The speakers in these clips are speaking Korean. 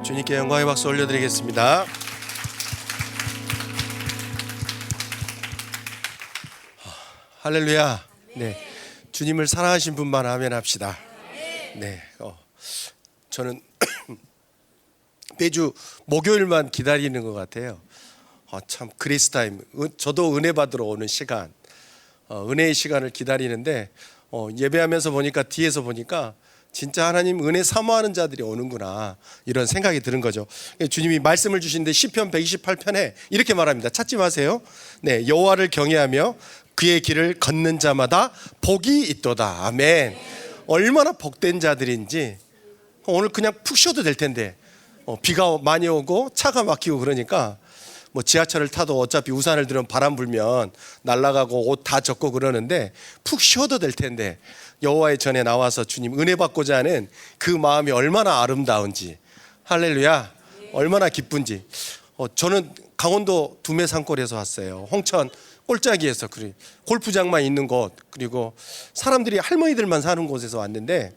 주님께 영광의 박수 올려드리겠습니다. 할렐루야. 네, 주님을 사랑하신 분만 아멘 합시다. 네, 저는 매주 목요일만 기다리는 것 같아요. 참 그레이스 타임, 저도 은혜 받으러 오는 시간, 은혜의 시간을 기다리는데 예배하면서 보니까 뒤에서 보니까 진짜 하나님 은혜 사모하는 자들이 오는구나, 이런 생각이 드는 거죠. 주님이 말씀을 주시는데 시편 128편에 이렇게 말합니다. 찾지 마세요. 네, 여호와를 경외하며 그의 길을 걷는 자마다 복이 있도다. 아멘. 얼마나 복된 자들인지. 오늘 그냥 푹 쉬어도 될 텐데 비가 많이 오고 차가 막히고 그러니까 뭐 지하철을 타도 어차피 우산을 들으면 바람 불면 날아가고 옷 다 젖고 그러는데 푹 쉬어도 될 텐데 여호와의 전에 나와서 주님 은혜 받고자 하는 그 마음이 얼마나 아름다운지, 할렐루야, 얼마나 기쁜지. 저는 강원도 두메 산골에서 왔어요. 홍천 꼴짜기에서, 골프장만 있는 곳, 그리고 사람들이 할머니들만 사는 곳에서 왔는데,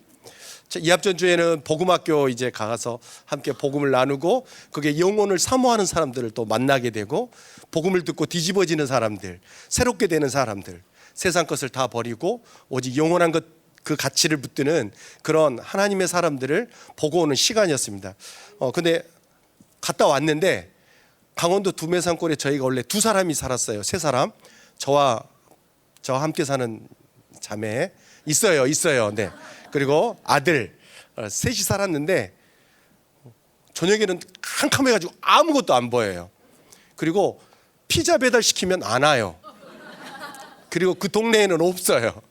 이합전주에는 복음학교 이제 가서 함께 복음을 나누고 그게 영혼을 사모하는 사람들을 또 만나게 되고, 복음을 듣고 뒤집어지는 사람들, 새롭게 되는 사람들, 세상 것을 다 버리고 오직 영원한 것, 그 가치를 붙드는 그런 하나님의 사람들을 보고 오는 시간이었습니다. 근데 갔다 왔는데 강원도 두메산골에 저희가 원래 두 사람이 살았어요. 세 사람, 저와 함께 사는 자매 있어요. 네. 그리고 아들, 셋이 살았는데 저녁에는 캄캄해가지고 아무것도 안 보여요. 그리고 피자 배달 시키면 안 와요. 그리고 그 동네에는 없어요.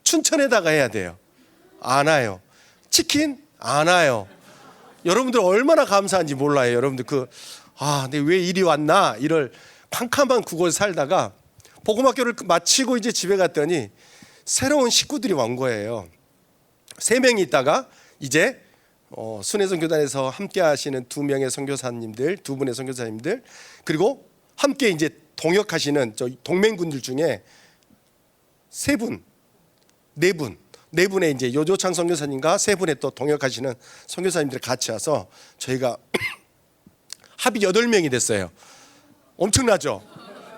춘천에다가 해야 돼요. 안 와요. 치킨 안 와요. 여러분들 얼마나 감사한지 몰라요. 여러분들 근데 왜 이리 왔나, 이럴 캄캄한 그곳에 살다가 복음학교를 마치고 이제 집에 갔더니 새로운 식구들이 온 거예요. 3명이 있다가 이제 순회선교단에서 함께 하시는 2명의 선교사님들, 2분의 선교사님들, 그리고 함께 이제 동역하시는 저 동맹군들 중에 3분, 4분의 이제 요조창 선교사님과 3분의 또 동역하시는 선교사님들 같이 와서 저희가 합이 8명이 됐어요. 엄청나죠?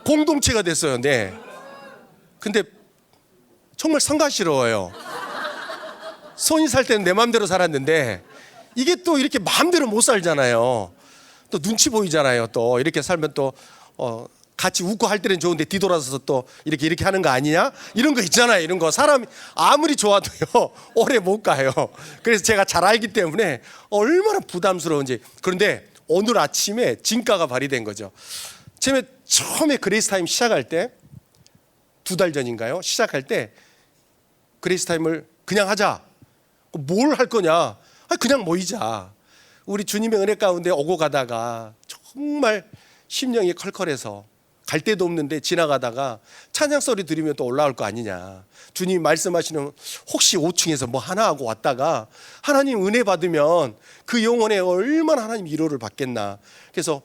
공동체가 됐어요. 네. 근데 정말 성가시러워요. 손이 살 때는 내 마음대로 살았는데 이게 또 이렇게 마음대로 못 살잖아요. 또 눈치 보이잖아요. 또 이렇게 살면 또 같이 웃고 할 때는 좋은데 뒤돌아서서 또 이렇게 하는 거 아니냐, 이런 거 있잖아요. 이런 거 사람이 아무리 좋아도요 오래 못 가요. 그래서 제가 잘 알기 때문에 얼마나 부담스러운지. 그런데 오늘 아침에 진가가 발휘된 거죠. 처음에 그레이스 타임 시작할 때 2달 전인가요? 시작할 때 그레이스 타임을 그냥 하자. 뭘 할 거냐? 그냥 모이자. 우리 주님의 은혜 가운데 오고 가다가 정말 심령이 컬컬해서 갈 데도 없는데 지나가다가 찬양 소리 들으면 또 올라올 거 아니냐. 주님이 말씀하시는 혹시 5층에서 뭐 하나 하고 왔다가 하나님 은혜 받으면 그 영혼에 얼마나 하나님 위로를 받겠나. 그래서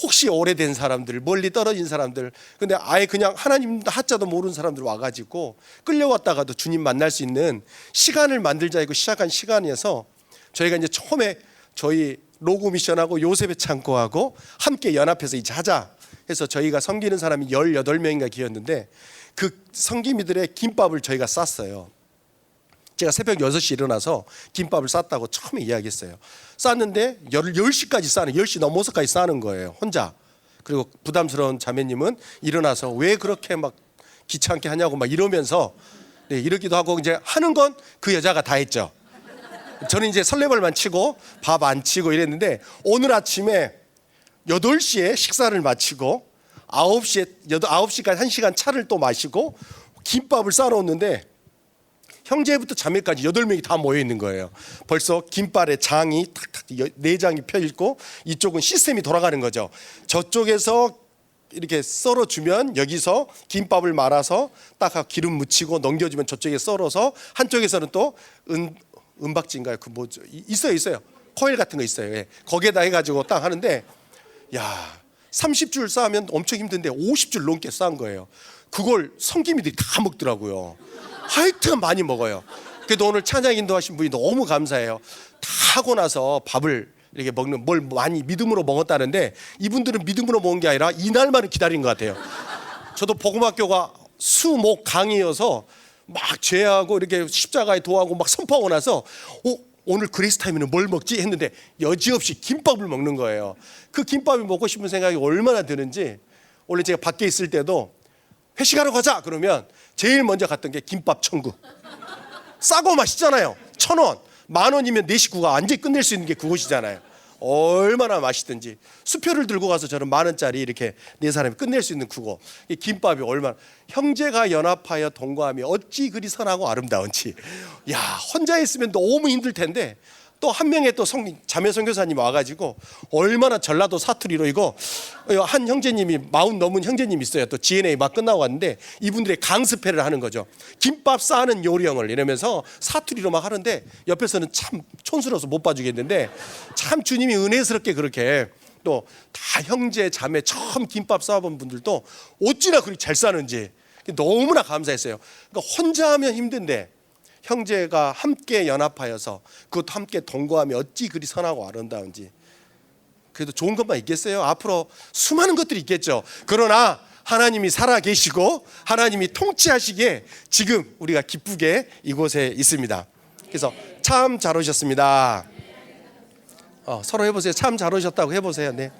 혹시 오래된 사람들, 멀리 떨어진 사람들, 근데 아예 그냥 하나님 하자도 모르는 사람들 와가지고 끌려왔다가도 주님 만날 수 있는 시간을 만들자, 이거 시작한 시간이어서 저희가 이제 처음에 저희 로고 미션하고 요셉의 창고하고 함께 연합해서 이제 하자 해서 저희가 섬기는 사람이 18명인가 기였는데 그 섬김이들의 김밥을 저희가 쌌어요. 제가 새벽 6시 일어나서 김밥을 쌌다고 처음에 이야기했어요. 쌌는데 10시까지 싸는, 10시 넘어서까지 싸는 거예요, 혼자. 그리고 부담스러운 자매님은 일어나서 왜 그렇게 막 귀찮게 하냐고 막 이러면서, 네, 이러기도 하고, 이제 하는 건 그 여자가 다 했죠. 저는 이제 설레발만 치고 밥 안 치고 이랬는데 오늘 아침에 8시에 식사를 마치고 9시까지 1시간 차를 또 마시고 김밥을 싸놓았는데 형제부터 자매까지 8명이 다 모여 있는 거예요. 벌써 김밥에 장이 탁탁 4장이 펴있고 이쪽은 시스템이 돌아가는 거죠. 저쪽에서 이렇게 썰어주면 여기서 김밥을 말아서 딱 기름 묻히고 넘겨주면 저쪽에 썰어서, 한쪽에서는 또 은박지인가요? 그 뭐죠? 있어요. 코일 같은 거 있어요. 예. 거기에다 해가지고 딱 하는데, 야, 30줄 쌓으면 엄청 힘든데 50줄 넘게 쌓은 거예요. 그걸 성기미들이 다 먹더라고요. 하여튼 많이 먹어요. 그래도 오늘 찬양 인도하신 분이 너무 감사해요. 다 하고 나서 밥을 이렇게 먹는 뭘 많이 믿음으로 먹었다는데 이분들은 믿음으로 먹은 게 아니라 이날만을 기다린 것 같아요. 저도 복음학교가 수목 강의여서 막 죄하고 이렇게 십자가에 도하고 막 선포하고 나서 오늘 그레이스 타임에는 뭘 먹지 했는데 여지없이 김밥을 먹는 거예요. 그 김밥이 먹고 싶은 생각이 얼마나 드는지. 원래 제가 밖에 있을 때도 회식하러 가자 그러면 제일 먼저 갔던 게 김밥 천국. 싸고 맛있잖아요. 1,000원, 10,000원이면 내 식구가 완전히 끝낼 수 있는 게 그곳이잖아요. 얼마나 맛있든지 수표를 들고 가서 저는 10,000원짜리 이렇게 네 사람이 끝낼 수 있는 그거. 이 김밥이 얼마나 형제가 연합하여 동거하며 어찌 그리 선하고 아름다운지. 야, 혼자 있으면 너무 힘들 텐데 또 한 명의 또 자매 선교사님 와가지고 얼마나 전라도 사투리로 이거 한 형제님이 40 넘은 형제님 있어요. 또 GNA 막 끝나고 왔는데 이분들의 강습회를 하는 거죠. 김밥 싸는 요령을 이러면서 사투리로 막 하는데 옆에서는 참 촌스러워서 못 봐주겠는데 참 주님이 은혜스럽게 그렇게 또 다 형제 자매 처음 김밥 싸본 분들도 어찌나 그렇게 잘 싸는지 너무나 감사했어요. 그러니까 혼자 하면 힘든데 형제가 함께 연합하여서 그것도 함께 동거하며 어찌 그리 선하고 아름다운지. 그래도 좋은 것만 있겠어요? 앞으로 수많은 것들이 있겠죠. 그러나 하나님이 살아계시고 하나님이 통치하시기에 지금 우리가 기쁘게 이곳에 있습니다. 그래서 참 잘 오셨습니다. 서로 해보세요. 참 잘 오셨다고 해보세요. 네.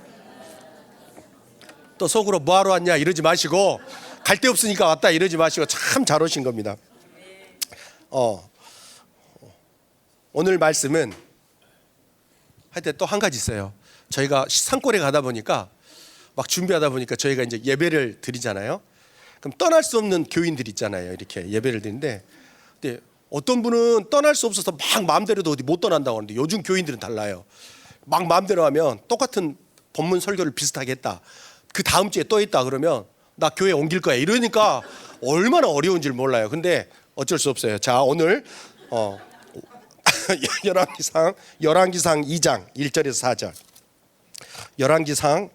또 속으로 뭐하러 왔냐 이러지 마시고 갈 데 없으니까 왔다 이러지 마시고 참 잘 오신 겁니다. 오늘 말씀은 하여튼 또 한 가지 있어요. 저희가 산골에 가다 보니까 막 준비하다 보니까 저희가 이제 예배를 드리잖아요. 그럼 떠날 수 없는 교인들 있잖아요. 이렇게 예배를 드리는데 근데 어떤 분은 떠날 수 없어서 막 마음대로도 어디 못 떠난다고 하는데 요즘 교인들은 달라요. 막 마음대로 하면 똑같은 본문 설교를 비슷하게 했다. 그 다음 주에 또 있다 그러면 나 교회 옮길 거야 이러니까 얼마나 어려운지를 몰라요. 근데 어쩔 수 없어요. 자, 오늘 열왕기상 2장 1절에서 4절. 열왕기상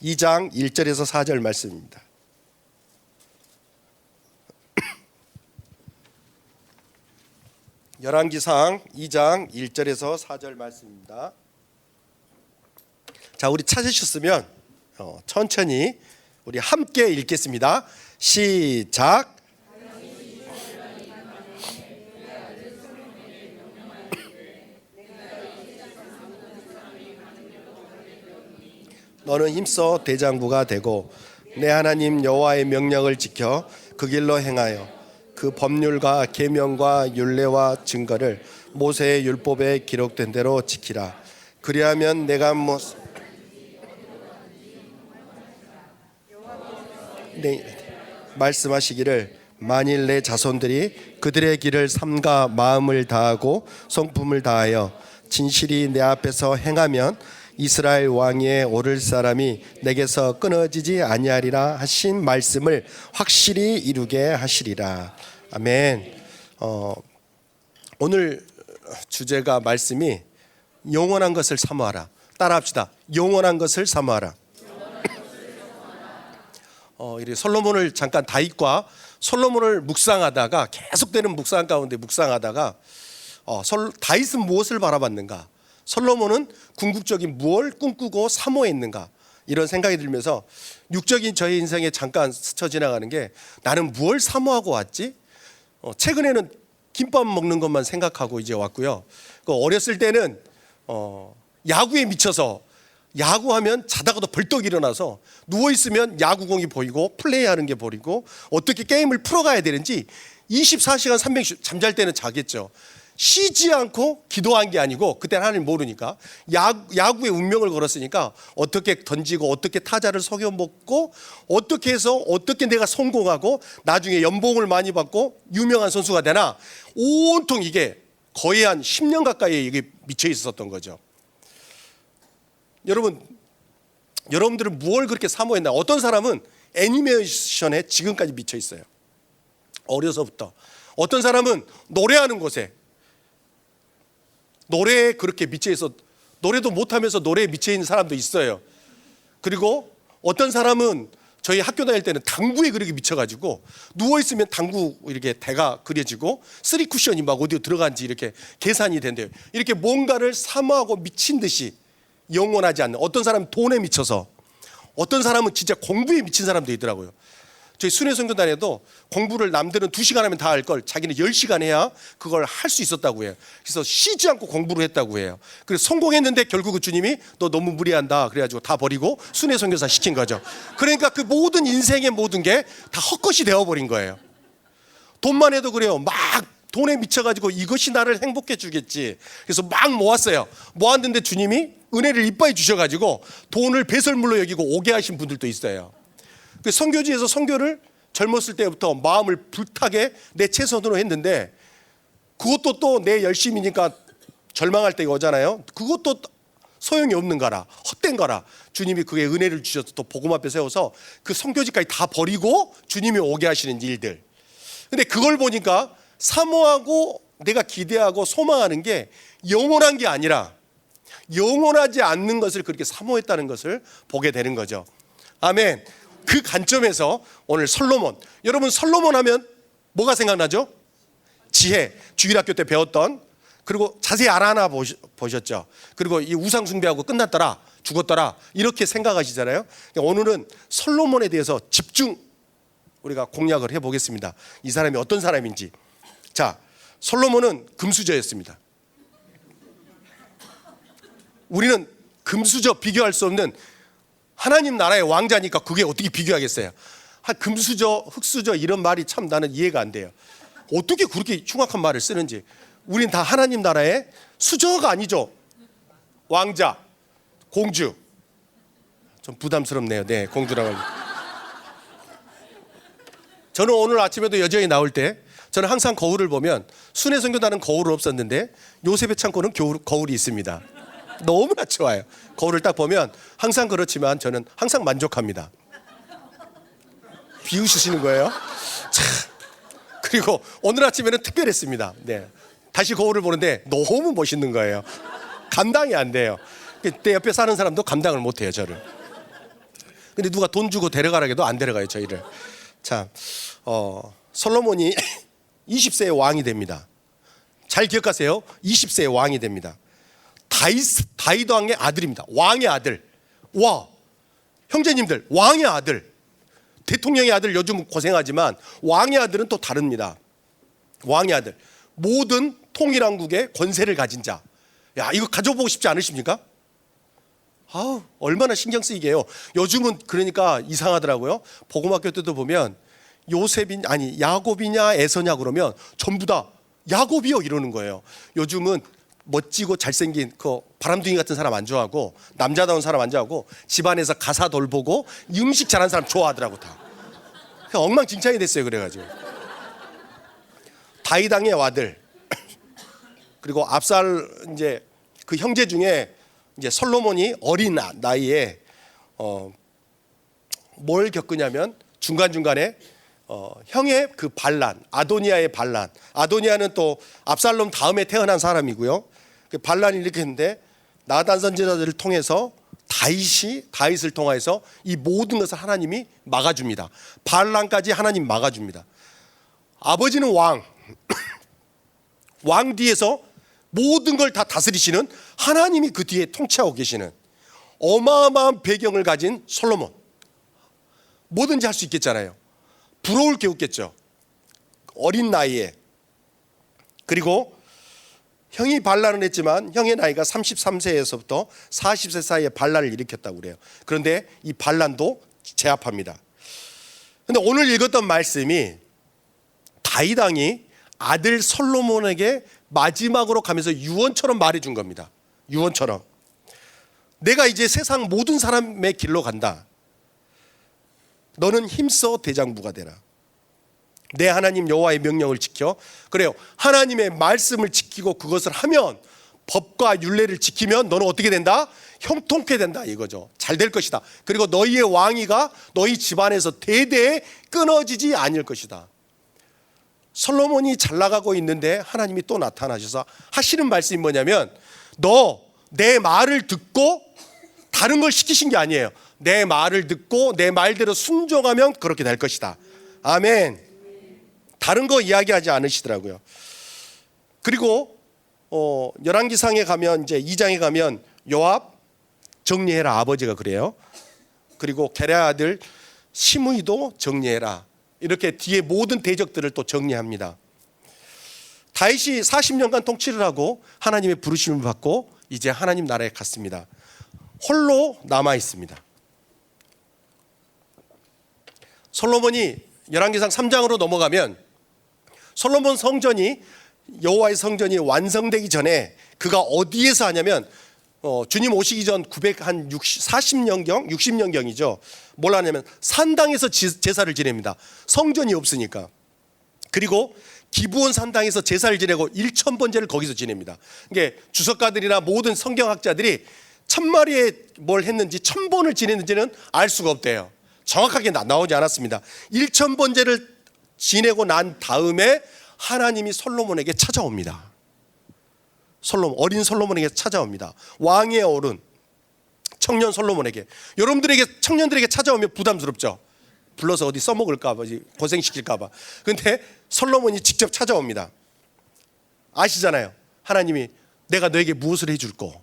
2장 1절에서 4절 말씀입니다. 열왕기상 2장 1절에서 4절 말씀입니다. 자, 우리 찾으셨으면 천천히 우리 함께 읽겠습니다. 시작. 너는 힘써 대장부가 되고 내 하나님 여호와의 명령을 지켜 그 길로 행하여 그 법률과 계명과 율례와 증거를 모세의 율법에 기록된 대로 지키라. 그리하면 내가 말씀하시기를 만일 내 자손들이 그들의 길을 삼가 마음을 다하고 성품을 다하여 진실이 내 앞에서 행하면 이스라엘 왕위에 오를 사람이 내게서 끊어지지 아니하리라 하신 말씀을 확실히 이루게 하시리라. 아멘. 오늘 주제가 말씀이 영원한 것을 사모하라. 따라합시다. 영원한 것을 사모하라. 솔로몬을 잠깐 다윗과 솔로몬을 묵상하다가 계속되는 묵상 가운데 묵상하다가 다윗은 무엇을 바라봤는가? 솔로몬은 궁극적인 무엇을 꿈꾸고 사모했는가? 이런 생각이 들면서 육적인 저의 인생에 잠깐 스쳐 지나가는 게 나는 무엇을 사모하고 왔지? 최근에는 김밥 먹는 것만 생각하고 이제 왔고요. 어렸을 때는 야구에 미쳐서 야구하면 자다가도 벌떡 일어나서 누워있으면 야구공이 보이고 플레이하는 게 보이고 어떻게 게임을 풀어가야 되는지 24시간 360 잠잘 때는 자겠죠. 쉬지 않고 기도한 게 아니고 그때는 하나님 모르니까 야구의 운명을 걸었으니까 어떻게 던지고 어떻게 타자를 속여먹고 어떻게 해서 어떻게 내가 성공하고 나중에 연봉을 많이 받고 유명한 선수가 되나 온통 이게 거의 한 10년 가까이 이게 미쳐 있었던 거죠. 여러분들은 무엇을 그렇게 사모했나? 어떤 사람은 애니메이션에 지금까지 미쳐 있어요. 어려서부터. 어떤 사람은 노래하는 곳에 노래에 그렇게 미쳐 있어 노래도 못하면서 노래에 미쳐 있는 사람도 있어요. 그리고 어떤 사람은 저희 학교 다닐 때는 당구에 그렇게 미쳐가지고 누워있으면 당구 이렇게 대가 그려지고 쓰리 쿠션이 막 어디 들어간지 이렇게 계산이 된대요. 이렇게 뭔가를 사모하고 미친 듯이 영원하지 않는, 어떤 사람은 돈에 미쳐서, 어떤 사람은 진짜 공부에 미친 사람도 있더라고요. 저희 순회선교단에도 공부를 남들은 2시간 하면 다 할 걸 자기는 10시간 해야 그걸 할 수 있었다고 해요. 그래서 쉬지 않고 공부를 했다고 해요. 그래서 성공했는데 결국은 주님이 너 너무 무리한다 그래가지고 다 버리고 순회선교사 시킨 거죠. 그러니까 그 모든 인생의 모든 게 다 헛것이 되어버린 거예요. 돈만 해도 그래요. 막 돈에 미쳐가지고 이것이 나를 행복해 주겠지. 그래서 막 모았어요. 모았는데 주님이 은혜를 이빠이 주셔가지고 돈을 배설물로 여기고 오게 하신 분들도 있어요. 그 선교지에서 선교를 젊었을 때부터 마음을 불타게 내 최선으로 했는데, 그것도 또 내 열심이니까 절망할 때가 오잖아요. 그것도 소용이 없는 거라, 헛된 거라. 주님이 그게 은혜를 주셔서 또 복음 앞에 세워서 그 선교지까지 다 버리고 주님이 오게 하시는 일들. 근데 그걸 보니까 사모하고 내가 기대하고 소망하는 게 영원한 게 아니라 영원하지 않는 것을 그렇게 사모했다는 것을 보게 되는 거죠. 아멘. 그 관점에서 오늘 솔로몬, 여러분 솔로몬 하면 뭐가 생각나죠? 지혜, 주일학교 때 배웠던, 그리고 자세히 알아나 보셨죠? 그리고 이 우상 숭배하고 끝났더라, 죽었더라 이렇게 생각하시잖아요. 오늘은 솔로몬에 대해서 집중 우리가 공략을 해보겠습니다. 이 사람이 어떤 사람인지. 자, 솔로몬은 금수저였습니다. 우리는 금수저 비교할 수 없는 하나님 나라의 왕자니까 그게 어떻게 비교하겠어요? 금수저, 흙수저 이런 말이 참 나는 이해가 안 돼요. 어떻게 그렇게 흉악한 말을 쓰는지. 우린 다 하나님 나라의 수저가 아니죠. 왕자, 공주. 좀 부담스럽네요. 네, 공주라고 하기. 저는 오늘 아침에도 여전히 나올 때 저는 항상 거울을 보면, 순회선교단은 거울은 없었는데 요셉의 창고는 거울이 있습니다. 너무나 좋아요. 거울을 딱 보면 항상 그렇지만 저는 항상 만족합니다. 비웃으시는 거예요? 참. 그리고 오늘 아침에는 특별했습니다. 네. 다시 거울을 보는데 너무 멋있는 거예요. 감당이 안 돼요. 내 옆에 사는 사람도 감당을 못 해요, 저를. 근데 누가 돈 주고 데려가라 해도 안 데려가요, 저희를. 자, 솔로몬이 20세의 왕이 됩니다. 잘 기억하세요. 20세의 왕이 됩니다. 다윗 왕의 아들입니다. 왕의 아들. 와, 형제님들, 왕의 아들. 대통령의 아들 요즘 고생하지만 왕의 아들은 또 다릅니다. 왕의 아들. 모든 통일왕국의 권세를 가진 자. 야, 이거 가져보고 싶지 않으십니까? 아우, 얼마나 신경 쓰이게 해요. 요즘은 그러니까 이상하더라고요. 복음학교 때도 보면 야곱이냐 에서냐 그러면 전부 다 야곱이요 이러는 거예요. 요즘은 멋지고 잘생긴 그 바람둥이 같은 사람 안 좋아하고, 남자다운 사람 안 좋아하고, 집안에서 가사 돌보고 음식 잘하는 사람 좋아하더라고 다. 엉망진창이 됐어요. 그래가지고 다윗 왕의 아들 그리고 압살 이제 그 형제 중에 이제 솔로몬이 어린 나이에 뭘 겪으냐면 중간중간에 형의 그 반란, 아도니아의 반란. 아도니아는 또 압살롬 다음에 태어난 사람이고요. 그 반란이 이렇게 했는데 나단 선지자들을 통해서 다윗을 통해서 이 모든 것을 하나님이 막아줍니다. 반란까지 하나님 막아줍니다. 아버지는 왕, 왕 뒤에서 모든 걸 다 다스리시는 하나님이 그 뒤에 통치하고 계시는 어마어마한 배경을 가진 솔로몬. 뭐든지 할 수 있겠잖아요. 부러울 게 없겠죠. 어린 나이에. 그리고 형이 반란을 했지만 형의 나이가 33세에서부터 40세 사이에 반란을 일으켰다고 그래요. 그런데 이 반란도 제압합니다. 그런데 오늘 읽었던 말씀이 다윗 왕이 아들 솔로몬에게 마지막으로 가면서 유언처럼 말해준 겁니다. 유언처럼. 내가 이제 세상 모든 사람의 길로 간다. 너는 힘써 대장부가 되라. 내 하나님 여호와의 명령을 지켜. 그래요. 하나님의 말씀을 지키고 그것을 하면, 법과 율례를 지키면 너는 어떻게 된다? 형통케 된다 이거죠. 잘 될 것이다. 그리고 너희의 왕위가 너희 집안에서 대대에 끊어지지 않을 것이다. 솔로몬이 잘 나가고 있는데 하나님이 또 나타나셔서 하시는 말씀이 뭐냐면, 너 내 말을 듣고 다른 걸 시키신 게 아니에요. 내 말을 듣고 내 말대로 순종하면 그렇게 될 것이다. 아멘. 다른 거 이야기하지 않으시더라고요. 그리고 열왕기상에 가면 이제 2장에 가면 요압 정리해라, 아버지가 그래요. 그리고 게랴 아들 시므이도 정리해라. 이렇게 뒤에 모든 대적들을 또 정리합니다. 다윗이 40년간 통치를 하고 하나님의 부르심을 받고 이제 하나님 나라에 갔습니다. 홀로 남아 있습니다. 솔로몬이 열왕기상 3장으로 넘어가면 솔로몬 성전이, 여호와의 성전이 완성되기 전에 그가 어디에서 하냐면 주님 오시기 전 40년경 60년경이죠. 뭘 하냐면 산당에서 제사를 지냅니다. 성전이 없으니까. 그리고 기브온 산당에서 제사를 지내고 1000번제를 거기서 지냅니다. 이게 주석가들이나 모든 성경학자들이 1000마리에 뭘 했는지 1000번을 지냈는지는 알 수가 없대요. 정확하게 나오지 않았습니다. 1000번제를 지내고 난 다음에 하나님이 솔로몬에게 찾아옵니다. 어린 솔로몬에게 찾아옵니다. 왕의 어른 청년 솔로몬에게. 여러분들에게, 청년들에게 찾아오면 부담스럽죠. 불러서 어디 써먹을까 봐, 고생시킬까 봐. 근데 솔로몬이 직접 찾아옵니다. 아시잖아요. 하나님이 내가 너에게 무엇을 해줄꼬.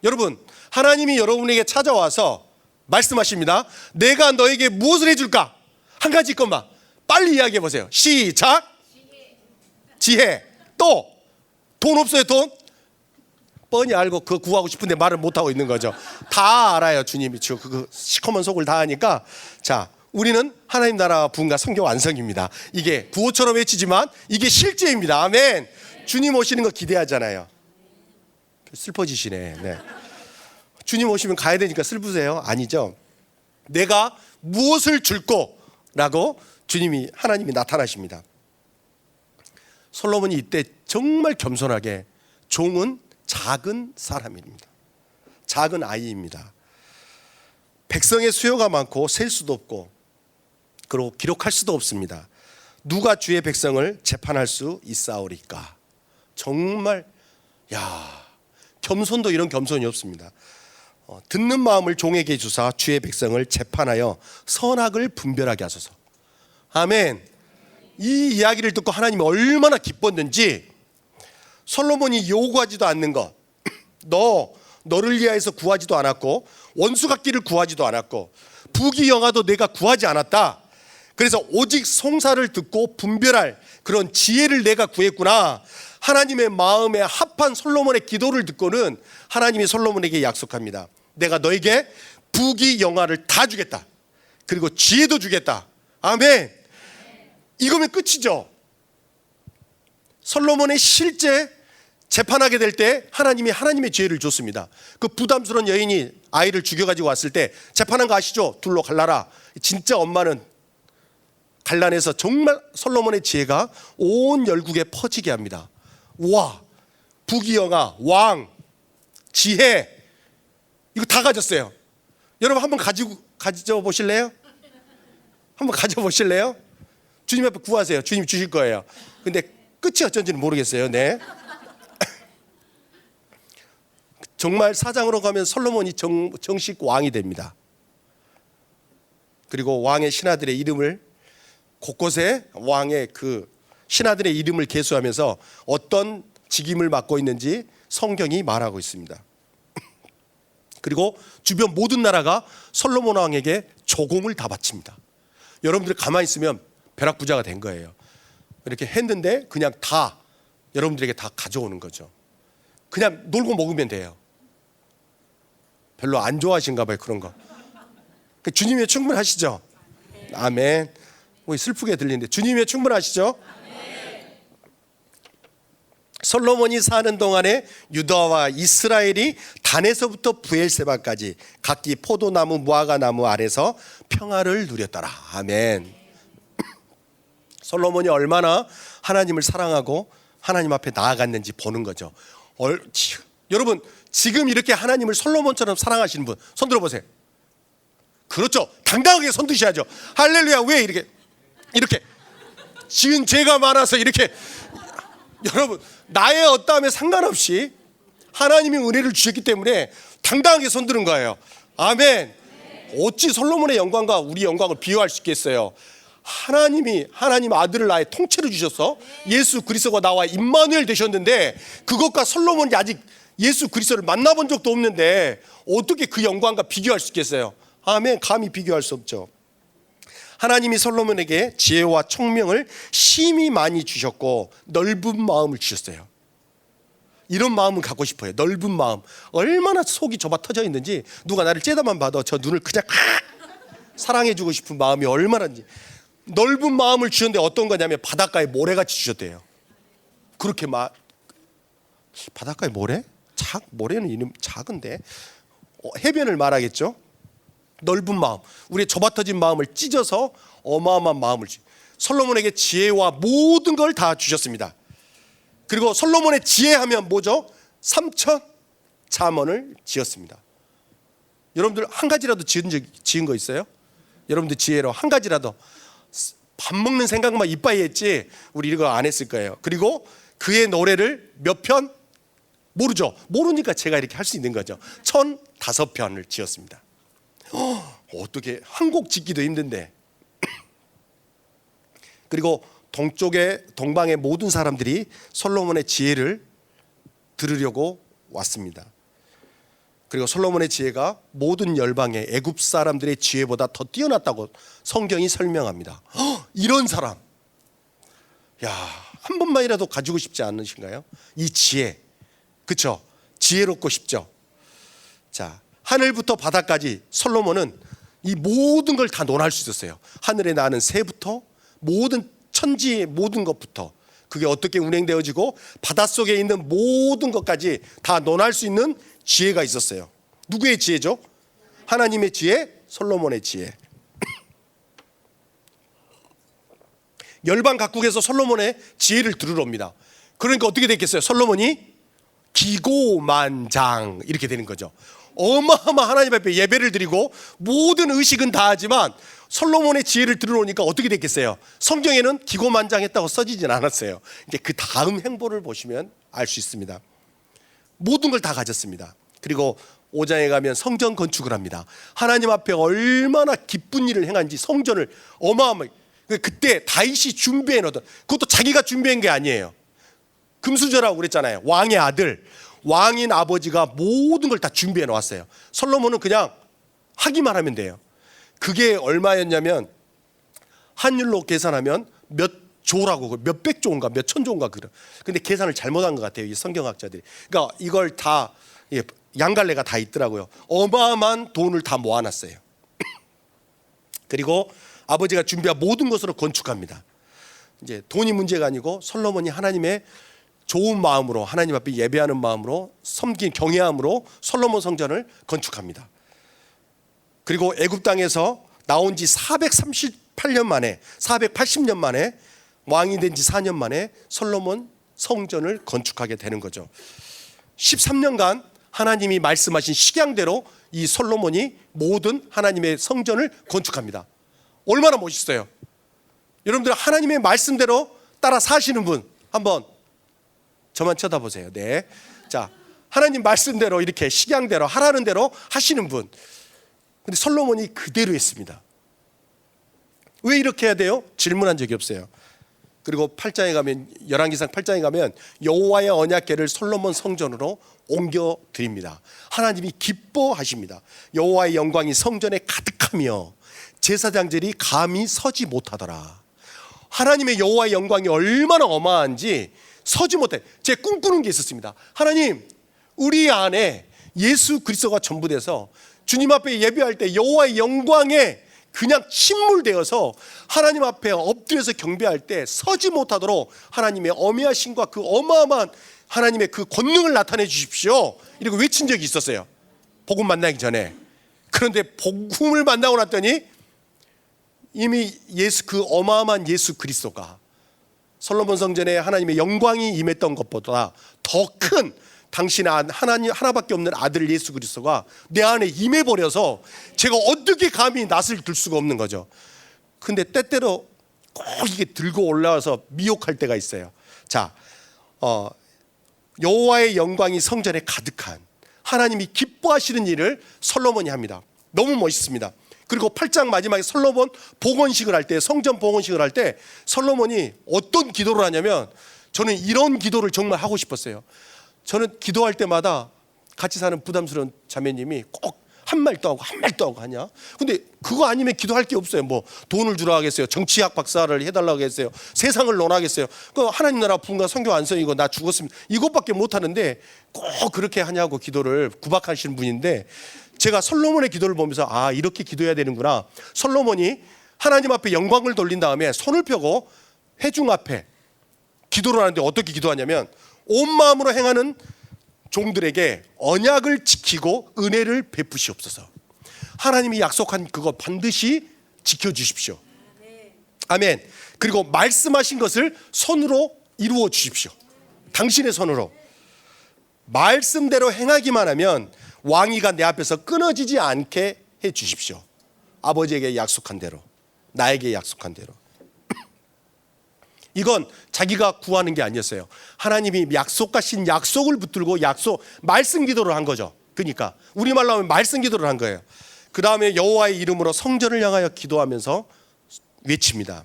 여러분, 하나님이 여러분에게 찾아와서 말씀하십니다. 내가 너에게 무엇을 해줄까? 한 가지 것만 빨리 이야기해 보세요. 시작. 지혜. 또 돈 없어요? 돈? 뻔히 알고 그거 구하고 싶은데 말을 못하고 있는 거죠. 다 알아요. 주님이 그 시커먼 속을 다 하니까. 자, 우리는 하나님 나라 부흥과 성교 완성입니다. 이게 구호처럼 외치지만 이게 실제입니다. 아멘. 주님 오시는 거 기대하잖아요. 슬퍼지시네. 네. 주님 오시면 가야 되니까 슬프세요? 아니죠. 내가 무엇을 줄꼬? 라고 하나님이 나타나십니다. 솔로몬이 이때 정말 겸손하게, 종은 작은 사람입니다. 작은 아이입니다. 백성의 수요가 많고 셀 수도 없고 그리고 기록할 수도 없습니다. 누가 주의 백성을 재판할 수 있사오리까? 정말 겸손도 이런 겸손이 없습니다. 듣는 마음을 종에게 주사 주의 백성을 재판하여 선악을 분별하게 하소서. 아멘. 이 이야기를 듣고 하나님이 얼마나 기뻤는지, 솔로몬이 요구하지도 않는 것, 너를 위하여서 구하지도 않았고 원수갚기를 구하지도 않았고 부귀영화도 내가 구하지 않았다. 그래서 오직 송사를 듣고 분별할 그런 지혜를 내가 구했구나. 하나님의 마음에 합한 솔로몬의 기도를 듣고는 하나님이 솔로몬에게 약속합니다. 내가 너에게 부귀영화를 다 주겠다. 그리고 지혜도 주겠다. 아멘. 이거면 끝이죠. 솔로몬의 실제 재판하게 될 때 하나님의 지혜를 줬습니다. 그 부담스러운 여인이 아이를 죽여가지고 왔을 때 재판한 거 아시죠? 둘로 갈라라. 진짜 엄마는 갈라내서 정말 솔로몬의 지혜가 온 열국에 퍼지게 합니다. 와, 부귀영화, 왕, 지혜, 이거 다 가졌어요. 여러분 한번 가져보실래요? 한번 가져보실래요? 주님 앞에 구하세요. 주님 주실 거예요. 근데 끝이 어쩐지는 모르겠어요. 네. 정말 사장으로 가면 솔로몬이 정식 왕이 됩니다. 그리고 왕의 신하들의 이름을 곳곳에 왕의 그 신하들의 이름을 계수하면서 어떤 직임을 맡고 있는지 성경이 말하고 있습니다. 그리고 주변 모든 나라가 솔로몬 왕에게 조공을 다 바칩니다. 여러분들이 가만히 있으면 벼락부자가 된 거예요. 이렇게 했는데 그냥 다 여러분들에게 다 가져오는 거죠. 그냥 놀고 먹으면 돼요. 별로 안 좋아하신가 봐요, 그런 거. 주님이 충분하시죠? 아멘. 슬프게 들리는데 주님이 충분하시죠? 솔로몬이 사는 동안에 유다와 이스라엘이 단에서부터 브엘세바까지 각기 포도나무 무화과나무 아래서 평화를 누렸더라. 아멘. 솔로몬이 얼마나 하나님을 사랑하고 하나님 앞에 나아갔는지 보는 거죠. 여러분 지금 이렇게 하나님을 솔로몬처럼 사랑하시는 분 손 들어보세요. 그렇죠. 당당하게 손 드셔야죠. 할렐루야. 왜 이렇게 지은 죄가 많아서 이렇게. 여러분 나의 어떠함에 상관없이 하나님이 은혜를 주셨기 때문에 당당하게 손드는 거예요. 아멘. 어찌 솔로몬의 영광과 우리 영광을 비교할 수 있겠어요? 하나님 아들을 나의 통째로 주셔서 예수 그리스도가 나와 임마누엘 되셨는데, 그것과 솔로몬이 아직 예수 그리스도를 만나본 적도 없는데 어떻게 그 영광과 비교할 수 있겠어요? 아멘. 감히 비교할 수 없죠. 하나님이 솔로몬에게 지혜와 총명을 심히 많이 주셨고 넓은 마음을 주셨어요. 이런 마음은 갖고 싶어요. 넓은 마음. 얼마나 속이 좁아 터져 있는지, 누가 나를 째다만 봐도 저 눈을 그냥 사랑해주고 싶은 마음이 얼마나인지. 넓은 마음을 주셨는데 어떤 거냐면 바닷가에 모래같이 주셨대요. 그렇게 바닷가에 모래? 모래는 이름 작은데 해변을 말하겠죠. 넓은 마음, 우리의 좁아 터진 마음을 찢어서 어마어마한 마음을 솔로몬에게 지혜와 모든 걸 다 주셨습니다. 그리고 솔로몬의 지혜하면 뭐죠? 3천 잠언을 지었습니다. 여러분들 한 가지라도 지은 거 있어요? 여러분들 지혜로 한 가지라도. 밥 먹는 생각만 이빠이 했지 우리 이거 안 했을 거예요. 그리고 그의 노래를 몇 편? 모르죠. 모르니까 제가 이렇게 할 수 있는 거죠. 1005편을 지었습니다. 어떻게 한 곡 짓기도 힘든데. 그리고 동방의 모든 사람들이 솔로몬의 지혜를 들으려고 왔습니다. 그리고 솔로몬의 지혜가 모든 열방의 애굽 사람들의 지혜보다 더 뛰어났다고 성경이 설명합니다. 이런 사람, 한 번만이라도 가지고 싶지 않으신가요? 이 지혜, 그렇죠? 지혜롭고 싶죠. 자, 하늘부터 바다까지 솔로몬은 이 모든 걸 다 논할 수 있었어요. 하늘에 나는 새부터 모든 천지의 모든 것부터 그게 어떻게 운행되어지고 바닷속에 있는 모든 것까지 다 논할 수 있는 지혜가 있었어요. 누구의 지혜죠? 하나님의 지혜, 솔로몬의 지혜. 열방 각국에서 솔로몬의 지혜를 들으러 옵니다. 그러니까 어떻게 됐겠어요? 솔로몬이 기고만장 이렇게 되는 거죠. 어마어마한 하나님 앞에 예배를 드리고 모든 의식은 다 하지만 솔로몬의 지혜를 들으러 오니까 어떻게 됐겠어요? 성경에는 기고만장했다고 써지진 않았어요. 이제 그 다음 행보를 보시면 알 수 있습니다. 모든 걸 다 가졌습니다. 그리고 5장에 가면 성전 건축을 합니다. 하나님 앞에 얼마나 기쁜 일을 행한지 성전을 어마어마하게. 그때 다윗이 준비해 놓던, 그것도 자기가 준비한 게 아니에요. 금수저라고 그랬잖아요. 왕의 아들, 왕인 아버지가 모든 걸 다 준비해 놓았어요. 솔로몬은 그냥 하기만 하면 돼요. 그게 얼마였냐면 환율로 계산하면 몇 조라고, 몇백 조인가 몇천 조인가 그래. 근데 계산을 잘못한 것 같아요, 이 성경학자들이. 그러니까 이걸 다 양갈래가 다 있더라고요. 어마어마한 돈을 다 모아놨어요. 그리고 아버지가 준비한 모든 것으로 건축합니다. 이제 돈이 문제가 아니고 솔로몬이 하나님의 좋은 마음으로, 하나님 앞에 예배하는 마음으로, 섬긴 경외함으로 솔로몬 성전을 건축합니다. 그리고 애굽 땅에서 나온 지 438년 만에, 480년 만에, 왕이 된 지 4년 만에 솔로몬 성전을 건축하게 되는 거죠. 13년간 하나님이 말씀하신 식양대로 이 솔로몬이 모든 하나님의 성전을 건축합니다. 얼마나 멋있어요. 여러분들 하나님의 말씀대로 따라 사시는 분 한번 저만 쳐다보세요. 네. 자, 하나님 말씀대로 이렇게 식양대로 하라는 대로 하시는 분. 근데 솔로몬이 그대로 했습니다. 왜 이렇게 해야 돼요? 질문한 적이 없어요. 그리고 8장에 가면, 열왕기상 8장에 가면 여호와의 언약궤를 솔로몬 성전으로 옮겨 드립니다. 하나님이 기뻐하십니다. 여호와의 영광이 성전에 가득하며 제사장들이 감히 서지 못하더라. 하나님의 여호와의 영광이 얼마나 어마한지 서지 못해. 제가 꿈꾸는 게 있었습니다. 하나님, 우리 안에 예수 그리스도가 전부돼서 주님 앞에 예배할 때 여호와의 영광에 그냥 침몰되어서 하나님 앞에 엎드려서 경배할 때 서지 못하도록 하나님의 어미하심과 그 어마어마한 하나님의 그 권능을 나타내 주십시오. 이렇게 외친 적이 있었어요, 복음 만나기 전에. 그런데 복음을 만나고 났더니 이미 그 어마어마한 예수 그리스도가 솔로몬 성전에 하나님의 영광이 임했던 것보다 더 큰 당신의 하나님 하나밖에 없는 아들 예수 그리스도가 내 안에 임해버려서 제가 어떻게 감히 낯을 들 수가 없는 거죠. 근데 때때로 꼭 이게 들고 올라와서 미혹할 때가 있어요. 자, 여호와의 영광이 성전에 가득한, 하나님이 기뻐하시는 일을 솔로몬이 합니다. 너무 멋있습니다. 그리고 8장 마지막에 솔로몬 복원식을 할 때, 성전 복원식을 할 때 솔로몬이 어떤 기도를 하냐면, 저는 이런 기도를 정말 하고 싶었어요. 저는 기도할 때마다 같이 사는 부담스러운 자매님이 꼭 한 말 더 하고 한 말 더 하고 하냐. 근데 그거 아니면 기도할 게 없어요. 뭐 돈을 주라 하겠어요, 정치학 박사를 해달라고 하겠어요, 세상을 논하겠어요. 그 하나님 나라 부흥과 선교 완성이고 나 죽었으면 이것밖에 못하는데 꼭 그렇게 하냐고 기도를 구박하시는 분인데, 제가 솔로몬의 기도를 보면서 아, 이렇게 기도해야 되는구나. 솔로몬이 하나님 앞에 영광을 돌린 다음에 손을 펴고 회중 앞에 기도를 하는데 어떻게 기도하냐면, 온 마음으로 행하는 종들에게 언약을 지키고 은혜를 베푸시옵소서. 하나님이 약속한 그거 반드시 지켜주십시오. 아멘. 그리고 말씀하신 것을 손으로 이루어 주십시오. 당신의 손으로. 말씀대로 행하기만 하면 왕위가 내 앞에서 끊어지지 않게 해 주십시오. 아버지에게 약속한 대로, 나에게 약속한 대로. 이건 자기가 구하는 게 아니었어요. 하나님이 약속하신 약속을 붙들고 말씀 기도를 한 거죠. 그러니까 우리말로 하면 말씀 기도를 한 거예요. 그 다음에 여호와의 이름으로 성전을 향하여 기도하면서 외칩니다.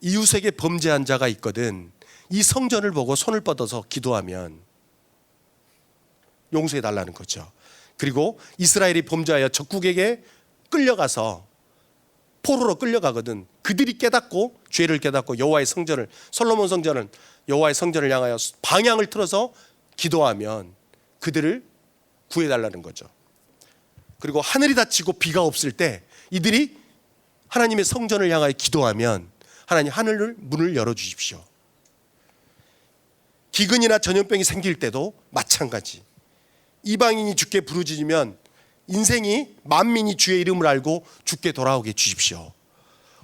이웃에게 범죄한 자가 있거든 이 성전을 보고 손을 뻗어서 기도하면 용서해 달라는 거죠. 그리고 이스라엘이 범죄하여 적국에게 끌려가서 포로로 끌려가거든 그들이 깨닫고 죄를 깨닫고 여호와의 성전을, 솔로몬 성전은 여호와의 성전을 향하여 방향을 틀어서 기도하면 그들을 구해달라는 거죠. 그리고 하늘이 닫히고 비가 없을 때 이들이 하나님의 성전을 향하여 기도하면 하나님 하늘을 문을 열어주십시오. 기근이나 전염병이 생길 때도 마찬가지. 이방인이 주께 부르짖으면 인생이 만민이 주의 이름을 알고 주께 돌아오게 주십시오.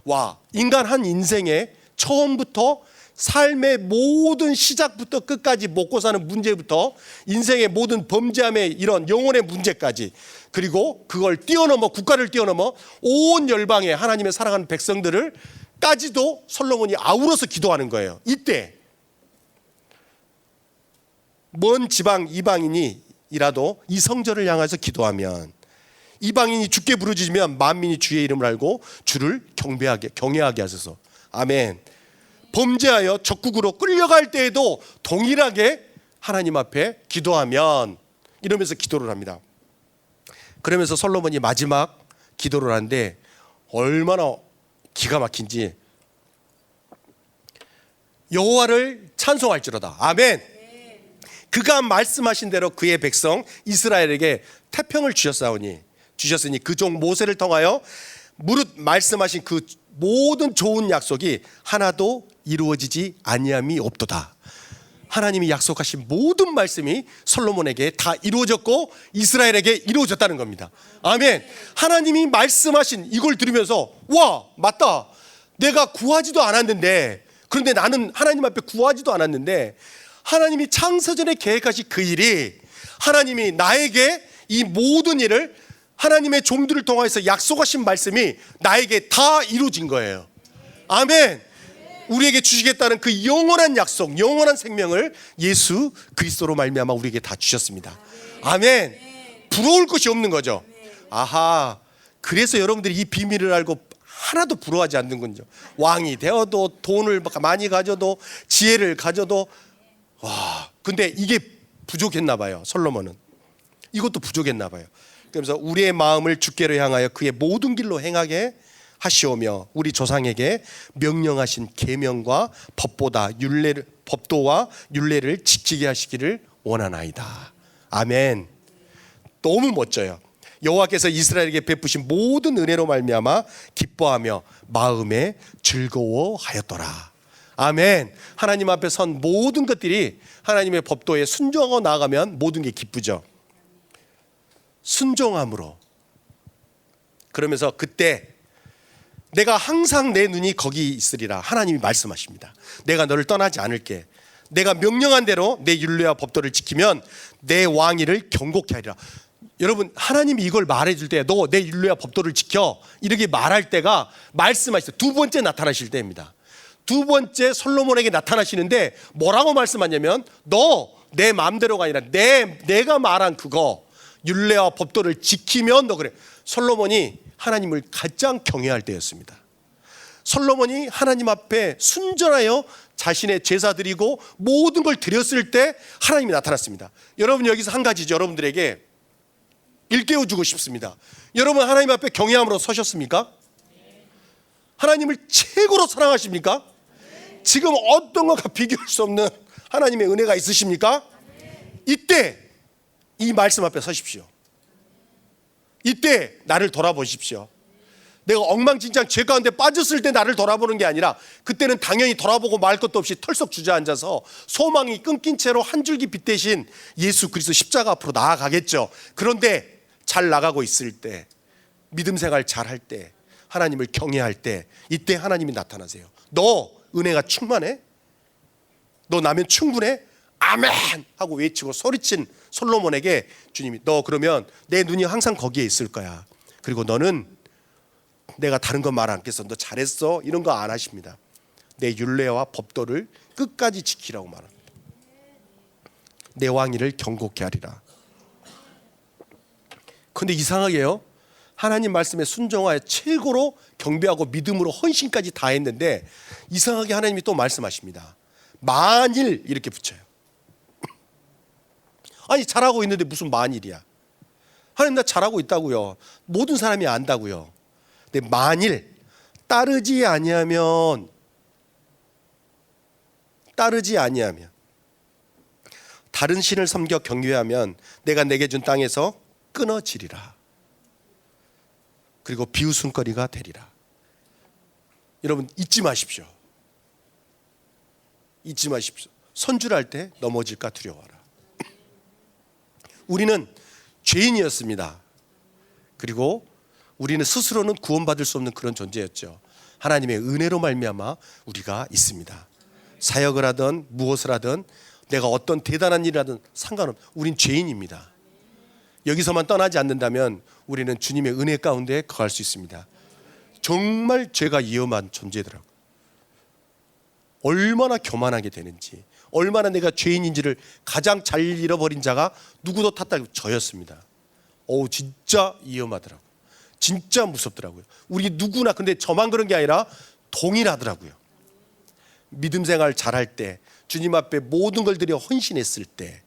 와, 인간 한 인생의 처음부터 삶의 모든 시작부터 끝까지 먹고 사는 문제부터 인생의 모든 범죄함의 이런 영혼의 문제까지, 그리고 그걸 뛰어넘어 국가를 뛰어넘어 온 열방에 하나님의 사랑하는 백성들을 까지도 솔로몬이 아우러서 기도하는 거예요. 이때 먼 지방 이방인이라도 이 성전을 향해서 기도하면, 이방인이 주께 부르짖으면 만민이 주의 이름을 알고 주를 경외하게 하소서. 아멘. 범죄하여 적국으로 끌려갈 때에도 동일하게 하나님 앞에 기도하면, 이러면서 기도를 합니다. 그러면서 솔로몬이 마지막 기도를 하는데 얼마나 기가 막힌지, 여호와를 찬송할지로다. 아멘. 그가 말씀하신 대로 그의 백성 이스라엘에게 태평을 주셨으니 그 종 모세를 통하여 무릇 말씀하신 그 모든 좋은 약속이 하나도 이루어지지 아니함이 없도다. 하나님이 약속하신 모든 말씀이 솔로몬에게 다 이루어졌고 이스라엘에게 이루어졌다는 겁니다. 아멘. 하나님이 말씀하신 이걸 들으면서 와, 맞다. 내가 구하지도 않았는데, 그런데 나는 하나님 앞에 구하지도 않았는데 하나님이 창세전에 계획하신 그 일이, 하나님이 나에게 이 모든 일을 하나님의 종들을 통해서 약속하신 말씀이 나에게 다 이루어진 거예요. 아멘. 우리에게 주시겠다는 그 영원한 약속, 영원한 생명을 예수 그리스도로 말미암아 우리에게 다 주셨습니다. 아멘. 부러울 것이 없는 거죠. 아하, 그래서 여러분들이 이 비밀을 알고 하나도 부러워하지 않는 건죠. 왕이 되어도, 돈을 많이 가져도, 지혜를 가져도, 와, 근데 이게 부족했나 봐요. 솔로몬은 이것도 부족했나 봐요. 그래서 우리의 마음을 주께로 향하여 그의 모든 길로 행하게 하시오며 우리 조상에게 명령하신 계명과 법도와 율례를 지키게 하시기를 원하나이다. 아멘. 너무 멋져요. 여호와께서 이스라엘에게 베푸신 모든 은혜로 말미암아 기뻐하며 마음에 즐거워하였더라. 아멘. 하나님 앞에 선 모든 것들이 하나님의 법도에 순종하고 나아가면 모든 게 기쁘죠. 순종함으로. 그러면서 그때 내가 항상 내 눈이 거기 있으리라 하나님이 말씀하십니다. 내가 너를 떠나지 않을게. 내가 명령한 대로 내 율례와 법도를 지키면 내 왕위를 경고케 하리라. 여러분, 하나님이 이걸 말해줄 때 너 내 율례와 법도를 지켜 이렇게 말할 때가 말씀하실 때 두 번째 나타나실 때입니다. 두 번째 솔로몬에게 나타나시는데 뭐라고 말씀하냐면, 너 내 마음대로가 아니라 내가 말한 그거 율례와 법도를 지키면 너 그래. 솔로몬이 하나님을 가장 경외할 때였습니다. 솔로몬이 하나님 앞에 순전하여 자신의 제사 드리고 모든 걸 드렸을 때 하나님이 나타났습니다. 여러분, 여기서 한 가지죠. 여러분들에게 일깨워주고 싶습니다. 여러분, 하나님 앞에 경외함으로 서셨습니까? 하나님을 최고로 사랑하십니까? 지금 어떤 것과 비교할 수 없는 하나님의 은혜가 있으십니까? 이때 이 말씀 앞에 서십시오. 이때 나를 돌아보십시오. 내가 엉망진창 죄 가운데 빠졌을 때 나를 돌아보는 게 아니라, 그때는 당연히 돌아보고 말 것도 없이 털썩 주저앉아서 소망이 끊긴 채로 한 줄기 빛 대신 예수 그리스도 십자가 앞으로 나아가겠죠. 그런데 잘 나가고 있을 때, 믿음 생활 잘할 때, 하나님을 경외할 때, 이때 하나님이 나타나세요. 너 은혜가 충만해? 너 나면 충분해? 아멘! 하고 외치고 소리친 솔로몬에게 주님이, 너 그러면 내 눈이 항상 거기에 있을 거야. 그리고 너는 내가 다른 거 말 않겠어. 너 잘했어. 이런 거 안 하십니다. 내 율례와 법도를 끝까지 지키라고 말합니다. 내 왕위를 경고케 하리라. 근데 이상하게요, 하나님 말씀에 순종하여 최고로 경배하고 믿음으로 헌신까지 다 했는데, 이상하게 하나님이 또 말씀하십니다. 만일 이렇게 붙여요. 아니, 잘하고 있는데 무슨 만일이야. 하나님, 나 잘하고 있다고요. 모든 사람이 안다고요. 근데 만일 따르지 아니하면 다른 신을 섬겨 경배하면 내가 내게 준 땅에서 끊어지리라. 그리고 비웃음거리가 되리라. 여러분, 잊지 마십시오. 잊지 마십시오. 선줄할 때 넘어질까 두려워하라. 우리는 죄인이었습니다. 그리고 우리는 스스로는 구원받을 수 없는 그런 존재였죠. 하나님의 은혜로 말미암아 우리가 있습니다. 사역을 하든 무엇을 하든 내가 어떤 대단한 일을 하든 상관없, 우린 죄인입니다. 여기서만 떠나지 않는다면 우리는 주님의 은혜 가운데 거할 수 있습니다. 정말 죄가 위험한 존재더라고요. 얼마나 교만하게 되는지, 얼마나 내가 죄인인지를 가장 잘 잃어버린 자가 누구도 탓하기 저였습니다. 진짜 위험하더라고요. 진짜 무섭더라고요. 우리 누구나, 근데 저만 그런 게 아니라 동일하더라고요. 믿음 생활 잘할 때, 주님 앞에 모든 걸 드려 헌신했을 때,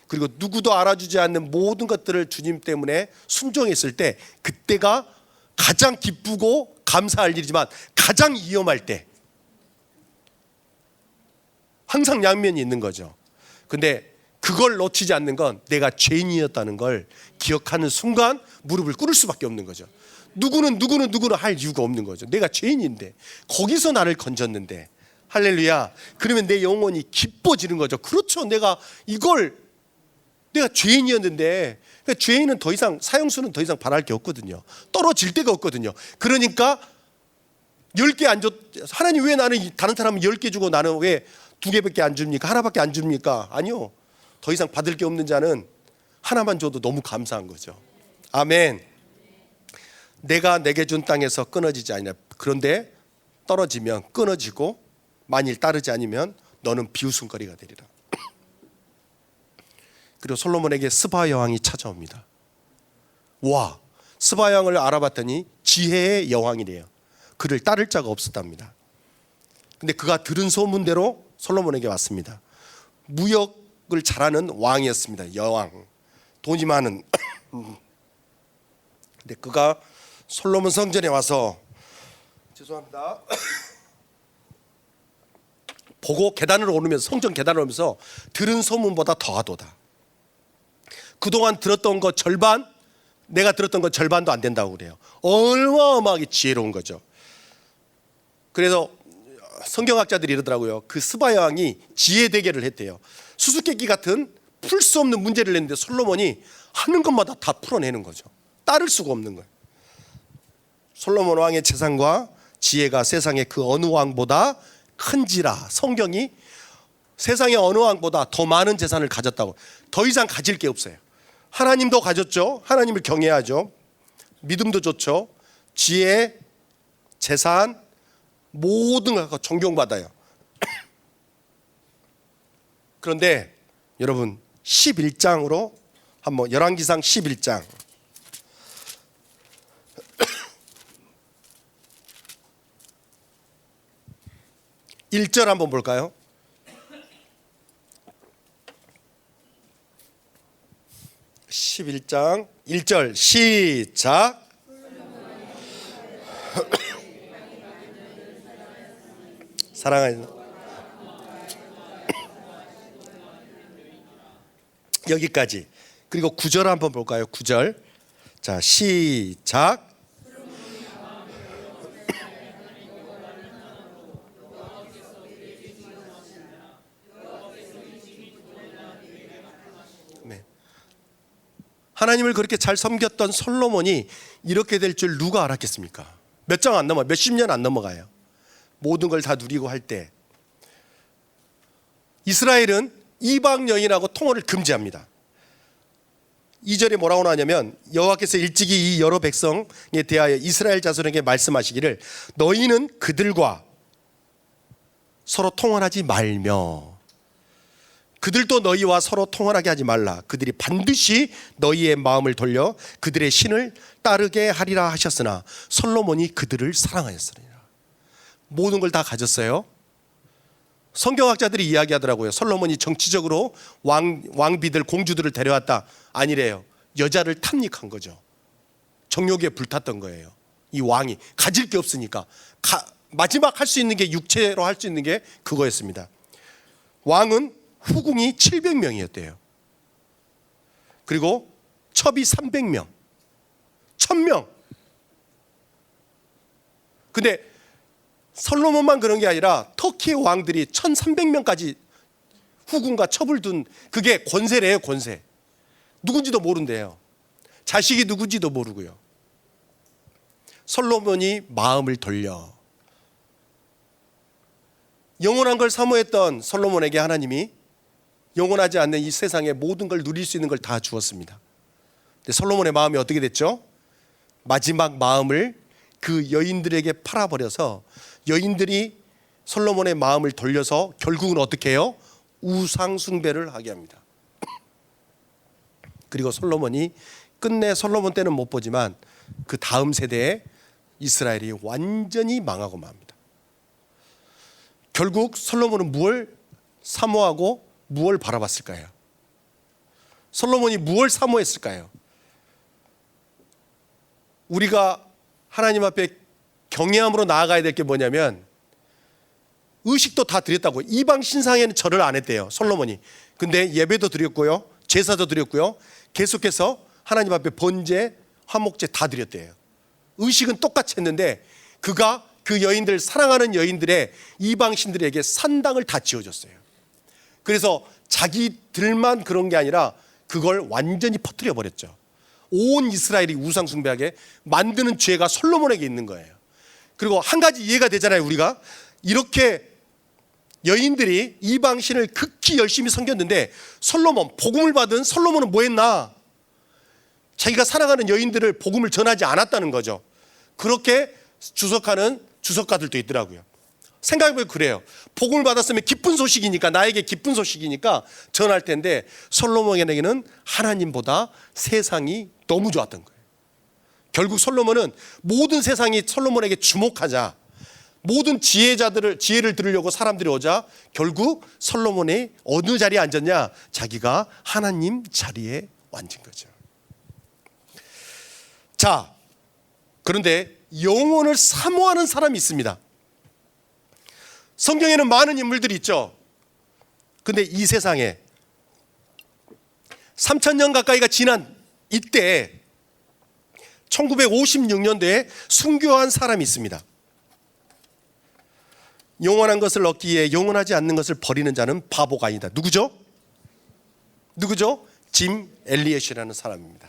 그리고 누구도 알아주지 않는 모든 것들을 주님 때문에 순종했을 때, 그때가 가장 기쁘고 감사할 일이지만 가장 위험할 때, 항상 양면이 있는 거죠. 근데 그걸 놓치지 않는 건 내가 죄인이었다는 걸 기억하는 순간 무릎을 꿇을 수밖에 없는 거죠. 누구는 할 이유가 없는 거죠. 내가 죄인인데, 거기서 나를 건졌는데, 할렐루야. 그러면 내 영혼이 기뻐지는 거죠. 그렇죠. 내가 죄인이었는데, 그러니까 죄인은 더 이상, 사형수는 더 이상 바랄 게 없거든요. 떨어질 데가 없거든요. 그러니까 10개 안 줬, 하나님 왜 나는 다른 사람은 10개 주고 나는 왜 2개밖에 안 줍니까? 하나밖에 안 줍니까? 아니요. 더 이상 받을 게 없는 자는 하나만 줘도 너무 감사한 거죠. 아멘. 내가 내게 준 땅에서 끊어지지 아니냐. 그런데 떨어지면 끊어지고, 만일 따르지 않으면 너는 비웃음거리가 되리라. 그리고 솔로몬에게 스바 여왕이 찾아옵니다. 와, 스바 여왕을 알아봤더니 지혜의 여왕이래요. 그를 따를 자가 없었답니다. 근데 그가 들은 소문대로 솔로몬에게 왔습니다. 무역을 잘하는 왕이었습니다. 여왕, 돈이 많은. 근데 그가 솔로몬 성전에 와서, 죄송합니다, 보고 계단을 오르면서, 성전 계단을 오르면서 들은 소문보다 더하도다. 그동안 들었던 것 절반, 내가 들었던 것 절반도 안 된다고 그래요. 어마어마하게 지혜로운 거죠. 그래서 성경학자들이 이러더라고요. 그 스바 여왕이 지혜 대결을 했대요. 수수께끼 같은 풀 수 없는 문제를 냈는데 솔로몬이 하는 것마다 다 풀어내는 거죠. 따를 수가 없는 거예요. 솔로몬 왕의 재산과 지혜가 세상의 그 어느 왕보다 큰지라. 성경이 세상의 어느 왕보다 더 많은 재산을 가졌다고. 더 이상 가질 게 없어요. 하나님도 가졌죠. 하나님을 경외하죠. 믿음도 좋죠. 지혜, 재산, 모든 걸 존경받아요. 그런데 여러분, 11장으로 한번, 열왕기상 11장 1절 한번 볼까요? (11장) 1절 시작. 사랑하는 여기까지. 그리고 9절 한번 볼까요? 9절. 자, 시작. 네. 하나님을 그렇게 잘 섬겼던 솔로몬이 이렇게 될 줄 누가 알았겠습니까? 몇 장 안 넘어, 몇십 년 안 넘어가요. 모든 걸 다 누리고 할 때 이스라엘은 이방 여인하고 통혼을 금지합니다. 2절에 뭐라고 나오냐면 여호와께서 일찍이 이 여러 백성에 대하여 이스라엘 자손에게 말씀하시기를 너희는 그들과 서로 통혼하지 말며 그들도 너희와 서로 통혼하게 하지 말라. 그들이 반드시 너희의 마음을 돌려 그들의 신을 따르게 하리라 하셨으나 솔로몬이 그들을 사랑하였으리라. 모든 걸 다 가졌어요. 성경학자들이 이야기하더라고요. 솔로몬이 정치적으로 왕비들 공주들을 데려왔다. 아니래요. 여자를 탐닉한 거죠. 정욕에 불탔던 거예요. 이 왕이 가질 게 없으니까 마지막 할 수 있는 게 육체로 할 수 있는 게 그거였습니다. 왕은 후궁이 700명이었대요. 그리고 첩이 300명, 1000명. 근데 솔로몬만 그런 게 아니라 터키의 왕들이 1300명까지 후궁과 첩을 둔 그게 권세래요. 권세. 누군지도 모른대요. 자식이 누군지도 모르고요. 솔로몬이 마음을 돌려 영원한 걸 사모했던 솔로몬에게 하나님이 영원하지 않는 이 세상의 모든 걸 누릴 수 있는 걸 다 주었습니다. 근데 솔로몬의 마음이 어떻게 됐죠? 마지막 마음을 그 여인들에게 팔아버려서 여인들이 솔로몬의 마음을 돌려서 결국은 어떻게 해요? 우상 숭배를 하게 합니다. 그리고 솔로몬이 끝내 솔로몬 때는 못 보지만 그 다음 세대에 이스라엘이 완전히 망하고 맙니다. 결국 솔로몬은 무엇을 사모하고 무엇을 바라봤을까요? 솔로몬이 무엇을 사모했을까요? 우리가 하나님 앞에 경외함으로 나아가야 될 게 뭐냐면 의식도 다 드렸다고. 이방 신상에는 절을 안 했대요, 솔로몬이. 근데 예배도 드렸고요, 제사도 드렸고요, 계속해서 하나님 앞에 번제, 화목제 다 드렸대요. 의식은 똑같이 했는데 그가 그 여인들, 사랑하는 여인들의 이방 신들에게 산당을 다 지어줬어요. 그래서 자기들만 그런 게 아니라 그걸 완전히 퍼뜨려 버렸죠. 온 이스라엘이 우상 숭배하게 만드는 죄가 솔로몬에게 있는 거예요. 그리고 한 가지 이해가 되잖아요. 우리가 이렇게 여인들이 이방 신을 극히 열심히 섬겼는데 솔로몬, 복음을 받은 솔로몬은 뭐 했나? 자기가 사랑하는 여인들을 복음을 전하지 않았다는 거죠. 그렇게 주석하는 주석가들도 있더라고요. 생각해보면 그래요. 복음을 받았으면 기쁜 소식이니까, 나에게 기쁜 소식이니까 전할 텐데 솔로몬에게는 하나님보다 세상이 너무 좋았던 거예요. 결국 솔로몬은 모든 세상이 솔로몬에게 주목하자, 모든 지혜를 들으려고 사람들이 오자 결국 솔로몬이 어느 자리에 앉았냐? 자기가 하나님 자리에 앉은 거죠. 자, 그런데 영혼을 사모하는 사람이 있습니다. 성경에는 많은 인물들이 있죠. 근데 이 세상에 3000년 가까이가 지난 이때 1956년도에 순교한 사람이 있습니다. 영원한 것을 얻기 위해 영원하지 않는 것을 버리는 자는 바보가 아니다. 누구죠? 짐 엘리엇이라는 사람입니다.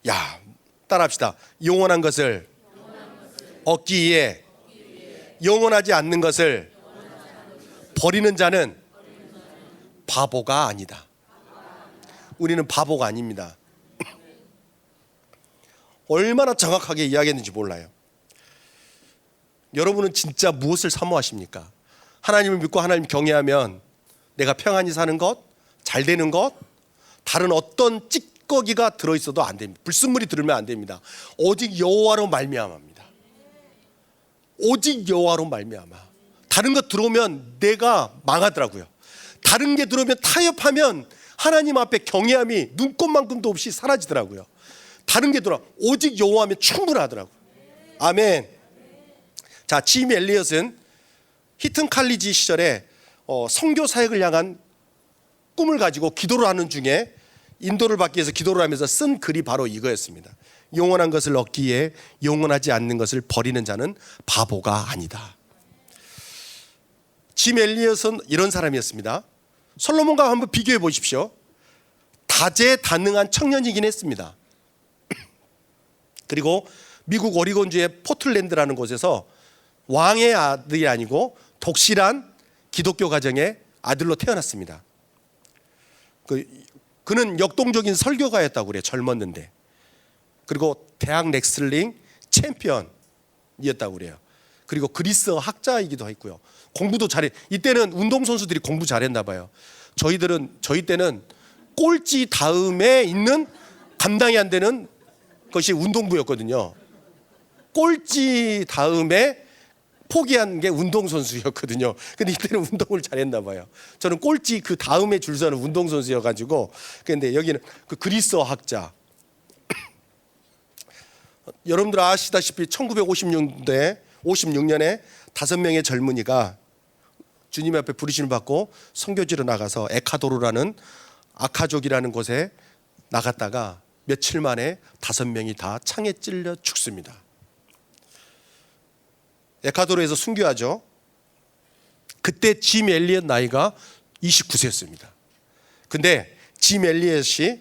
야, 따라합시다. 영원한 것을 얻기 위해 영원하지 않는 것을 버리는 자는 바보가 아니다. 우리는 바보가 아닙니다. 얼마나 정확하게 이야기했는지 몰라요. 여러분은 진짜 무엇을 사모하십니까? 하나님을 믿고 하나님 경외하면 내가 평안히 사는 것, 잘 되는 것, 다른 어떤 찌꺼기가 들어있어도 안 됩니다. 불순물이 들으면 안 됩니다. 오직 여호와로 말미암아입니다. 오직 여호와로 말미암아. 다른 것 들어오면 내가 망하더라고요. 다른 게 들어오면 타협하면 하나님 앞에 경외함이 눈꼽만큼도 없이 사라지더라고요. 다른 게 들어와 오직 여호와하면 충분하더라고요. 아멘. 자, 짐 엘리엇은 히튼 칼리지 시절에 선교 사역을 향한 꿈을 가지고 기도를 하는 중에 인도를 받기 위해서 기도를 하면서 쓴 글이 바로 이거였습니다. 영원한 것을 얻기 위해 영원하지 않는 것을 버리는 자는 바보가 아니다. 짐 엘리엇은 이런 사람이었습니다. 솔로몬과 한번 비교해 보십시오. 다재다능한 청년이긴 했습니다. 그리고 미국 오리곤주의 포틀랜드라는 곳에서 왕의 아들이 아니고 독실한 기독교 가정의 아들로 태어났습니다. 그는 역동적인 설교가였다고 그래요. 젊었는데. 그리고 대학 렉슬링 챔피언이었다고 그래요. 그리고 그리스어 학자이기도 했고요. 공부도 잘해. 이때는 운동선수들이 공부 잘했나 봐요. 저희 때는 꼴찌 다음에 있는 감당이 안 되는 것이 운동부였거든요. 꼴찌 다음에 포기한 게 운동선수였거든요. 근데 이때는 운동을 잘했나 봐요. 저는 꼴찌 그 다음에 줄 서는 운동선수여가지고. 근데 여기는 그 그리스어 학자. 여러분들 아시다시피 1956년에 5명의 젊은이가 주님 앞에 부르심을 받고 선교지로 나가서 에콰도르라는 아카족이라는 곳에 나갔다가 며칠 만에 5명이 다 창에 찔려 죽습니다. 에콰도르에서 순교하죠. 그때 짐 엘리엇 나이가 29세였습니다. 근데 짐 엘리엇이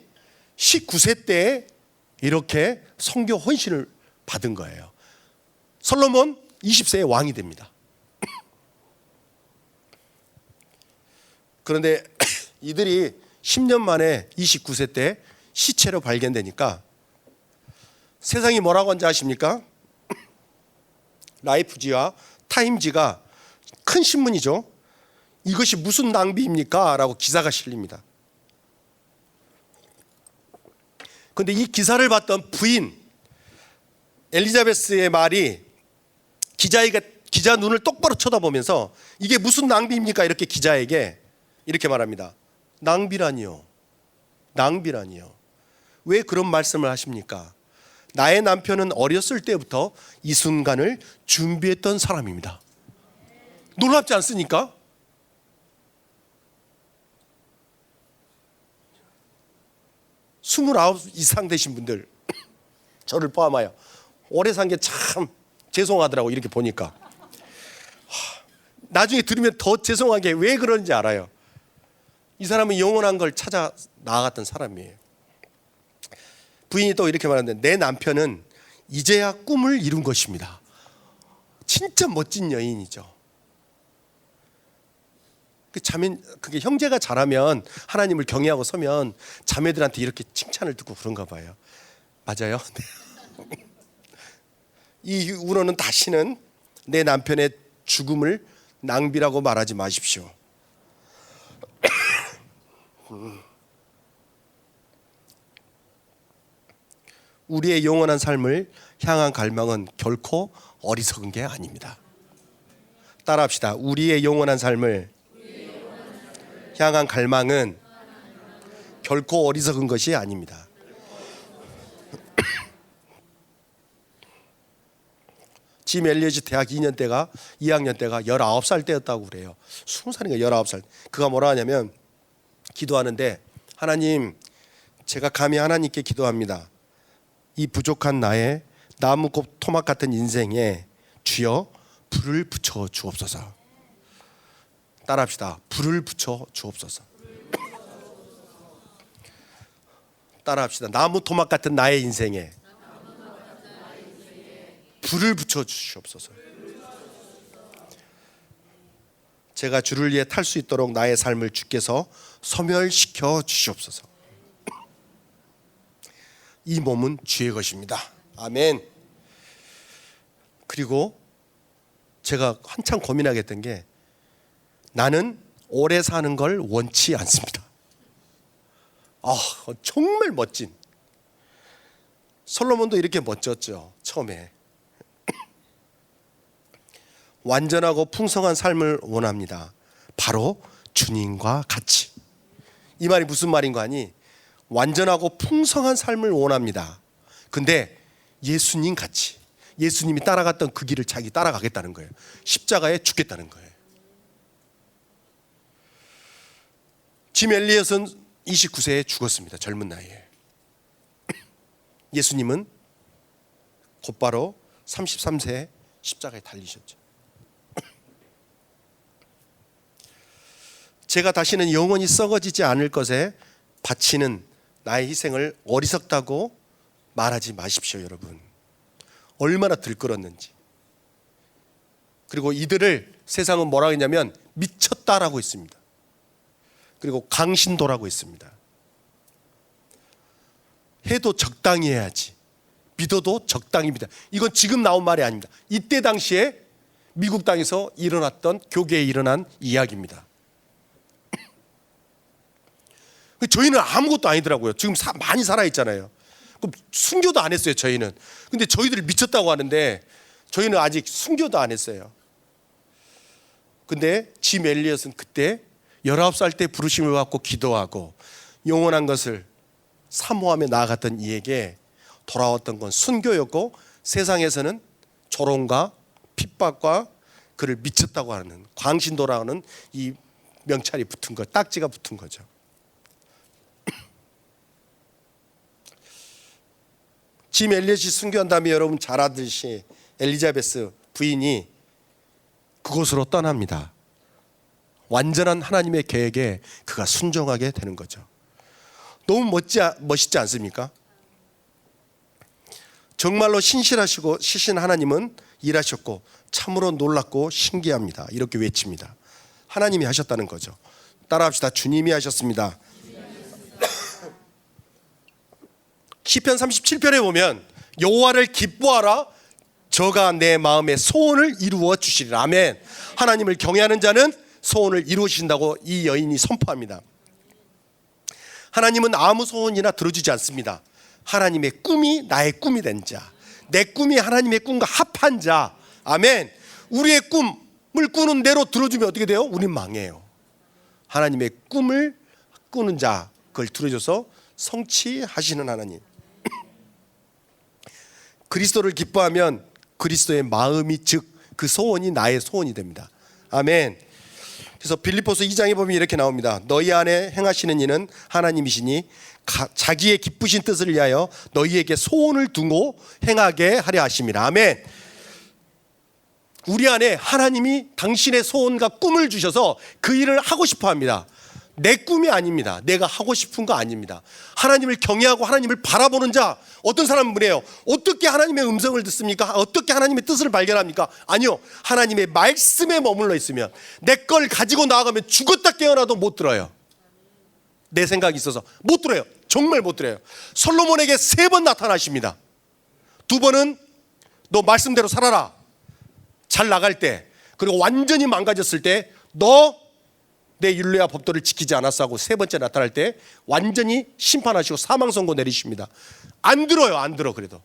19세 때 이렇게 선교 헌신을 받은 거예요. 솔로몬 20세에 왕이 됩니다. 그런데 이들이 10년 만에 29세 때 시체로 발견되니까 세상이 뭐라고 한지 아십니까? 라이프지와 타임지가 큰 신문이죠. 이것이 무슨 낭비입니까? 라고 기사가 실립니다. 그런데 이 기사를 봤던 부인 엘리자베스의 말이 기자 눈을 똑바로 쳐다보면서 이게 무슨 낭비입니까? 이렇게 기자에게 이렇게 말합니다. 낭비라니요. 낭비라니요. 왜 그런 말씀을 하십니까? 나의 남편은 어렸을 때부터 이 순간을 준비했던 사람입니다. 놀랍지 않습니까? (29) 이상 되신 분들 저를 포함하여 오래 산 게 참 죄송하더라고. 이렇게 보니까 나중에 들으면 더 죄송한 게 왜 그런지 알아요. 이 사람은 영원한 걸 찾아 나아갔던 사람이에요. 부인이 또 이렇게 말하는데 내 남편은 이제야 꿈을 이룬 것입니다. 진짜 멋진 여인이죠. 그게 형제가 잘하면 하나님을 경외하고 서면 자매들한테 이렇게 칭찬을 듣고 그런가 봐요. 맞아요? 이 이후로는 다시는 내 남편의 죽음을 낭비라고 말하지 마십시오. 우리의 영원한 삶을 향한 갈망은 결코 어리석은 게 아닙니다. 따라합시다. 우리의 영원한 삶을 향한 갈망은 결코 어리석은 것이 아닙니다. 짐 엘리엇이 대학 2학년 때가 19살 때였다고 그래요. 20살인가 19살. 그가 뭐라 하냐면 기도하는데 하나님, 제가 감히 하나님께 기도합니다. 이 부족한 나의 나무꽃 토막 같은 인생에 주여 불을 붙여 주옵소서. 따라합시다. 불을 붙여 주옵소서. 따라합시다. 나무 토막 같은 나의 인생에 불을 붙여 주시옵소서. 제가 주를 위해 탈 수 있도록 나의 삶을 주께서 소멸시켜 주시옵소서. 이 몸은 주의 것입니다. 아멘. 그리고 제가 한참 고민하게 했던 게 나는 오래 사는 걸 원치 않습니다. 정말 멋진. 솔로몬도 이렇게 멋졌죠. 처음에 완전하고 풍성한 삶을 원합니다. 바로 주님과 같이. 이 말이 무슨 말인 거 아니? 완전하고 풍성한 삶을 원합니다. 근데 예수님 같이, 예수님이 따라갔던 그 길을 자기 따라가겠다는 거예요. 십자가에 죽겠다는 거예요. 짐 엘리엇은 29세에 죽었습니다. 젊은 나이에. 예수님은 곧바로 33세에 십자가에 달리셨죠. 제가 다시는 영원히 썩어지지 않을 것에 바치는 나의 희생을 어리석다고 말하지 마십시오, 여러분. 얼마나 들끓었는지. 그리고 이들을 세상은 뭐라고 했냐면 미쳤다라고 했습니다. 그리고 강신도라고 했습니다. 해도 적당히 해야지, 믿어도 적당히 믿어. 이건 지금 나온 말이 아닙니다. 이때 당시에 미국 땅에서 일어났던 교계에 일어난 이야기입니다. 저희는 아무것도 아니더라고요. 지금 많이 살아있잖아요. 그럼 순교도 안 했어요, 저희는. 근데 저희들이 미쳤다고 하는데 저희는 아직 순교도 안 했어요. 근데 짐 엘리엇은 그때 19살 때 부르심을 받고 기도하고 영원한 것을 사모하며 나아갔던 이에게 돌아왔던 건 순교였고, 세상에서는 조롱과 핍박과 그를 미쳤다고 하는 광신도라는 이 명찰이 붙은 거, 딱지가 붙은 거죠. 짐 엘리엇이 순교한 다음에 여러분 잘 아듯이 엘리자베스 부인이 그곳으로 떠납니다. 완전한 하나님의 계획에 그가 순종하게 되는 거죠. 너무 멋있지 않습니까? 정말로 신실하시고 시신 하나님은 일하셨고 참으로 놀랍고 신기합니다. 이렇게 외칩니다. 하나님이 하셨다는 거죠. 따라합시다. 주님이 하셨습니다. 시편 37편에 보면 여호와를 기뻐하라, 저가 내 마음의 소원을 이루어 주시리라. 아멘. 하나님을 경외하는 자는 소원을 이루어주신다고 이 여인이 선포합니다. 하나님은 아무 소원이나 들어주지 않습니다. 하나님의 꿈이 나의 꿈이 된 자, 내 꿈이 하나님의 꿈과 합한 자. 아멘. 우리의 꿈을 꾸는 대로 들어주면 어떻게 돼요? 우린 망해요. 하나님의 꿈을 꾸는 자, 그걸 들어줘서 성취하시는 하나님. 그리스도를 기뻐하면 그리스도의 마음이, 즉 그 소원이 나의 소원이 됩니다. 아멘. 그래서 빌립보서 2장에 보면 이렇게 나옵니다. 너희 안에 행하시는 이는 하나님이시니 자기의 기쁘신 뜻을 위하여 너희에게 소원을 두고 행하게 하려 하심이라. 아멘. 우리 안에 하나님이 당신의 소원과 꿈을 주셔서 그 일을 하고 싶어 합니다. 내 꿈이 아닙니다. 내가 하고 싶은 거 아닙니다. 하나님을 경외하고 하나님을 바라보는 자, 어떤 사람은 그래요. 어떻게 하나님의 음성을 듣습니까? 어떻게 하나님의 뜻을 발견합니까? 아니요. 하나님의 말씀에 머물러 있으면, 내 걸 가지고 나아가면 죽었다 깨어나도 못 들어요. 내 생각이 있어서 못 들어요. 정말 못 들어요. 솔로몬에게 3번 나타나십니다. 2번은 너 말씀대로 살아라, 잘 나갈 때, 그리고 완전히 망가졌을 때 너 내 율례와 법도를 지키지 않았어 하고 3번째 나타날 때 완전히 심판하시고 사망 선고 내리십니다. 안 들어요. 안 들어. 그래도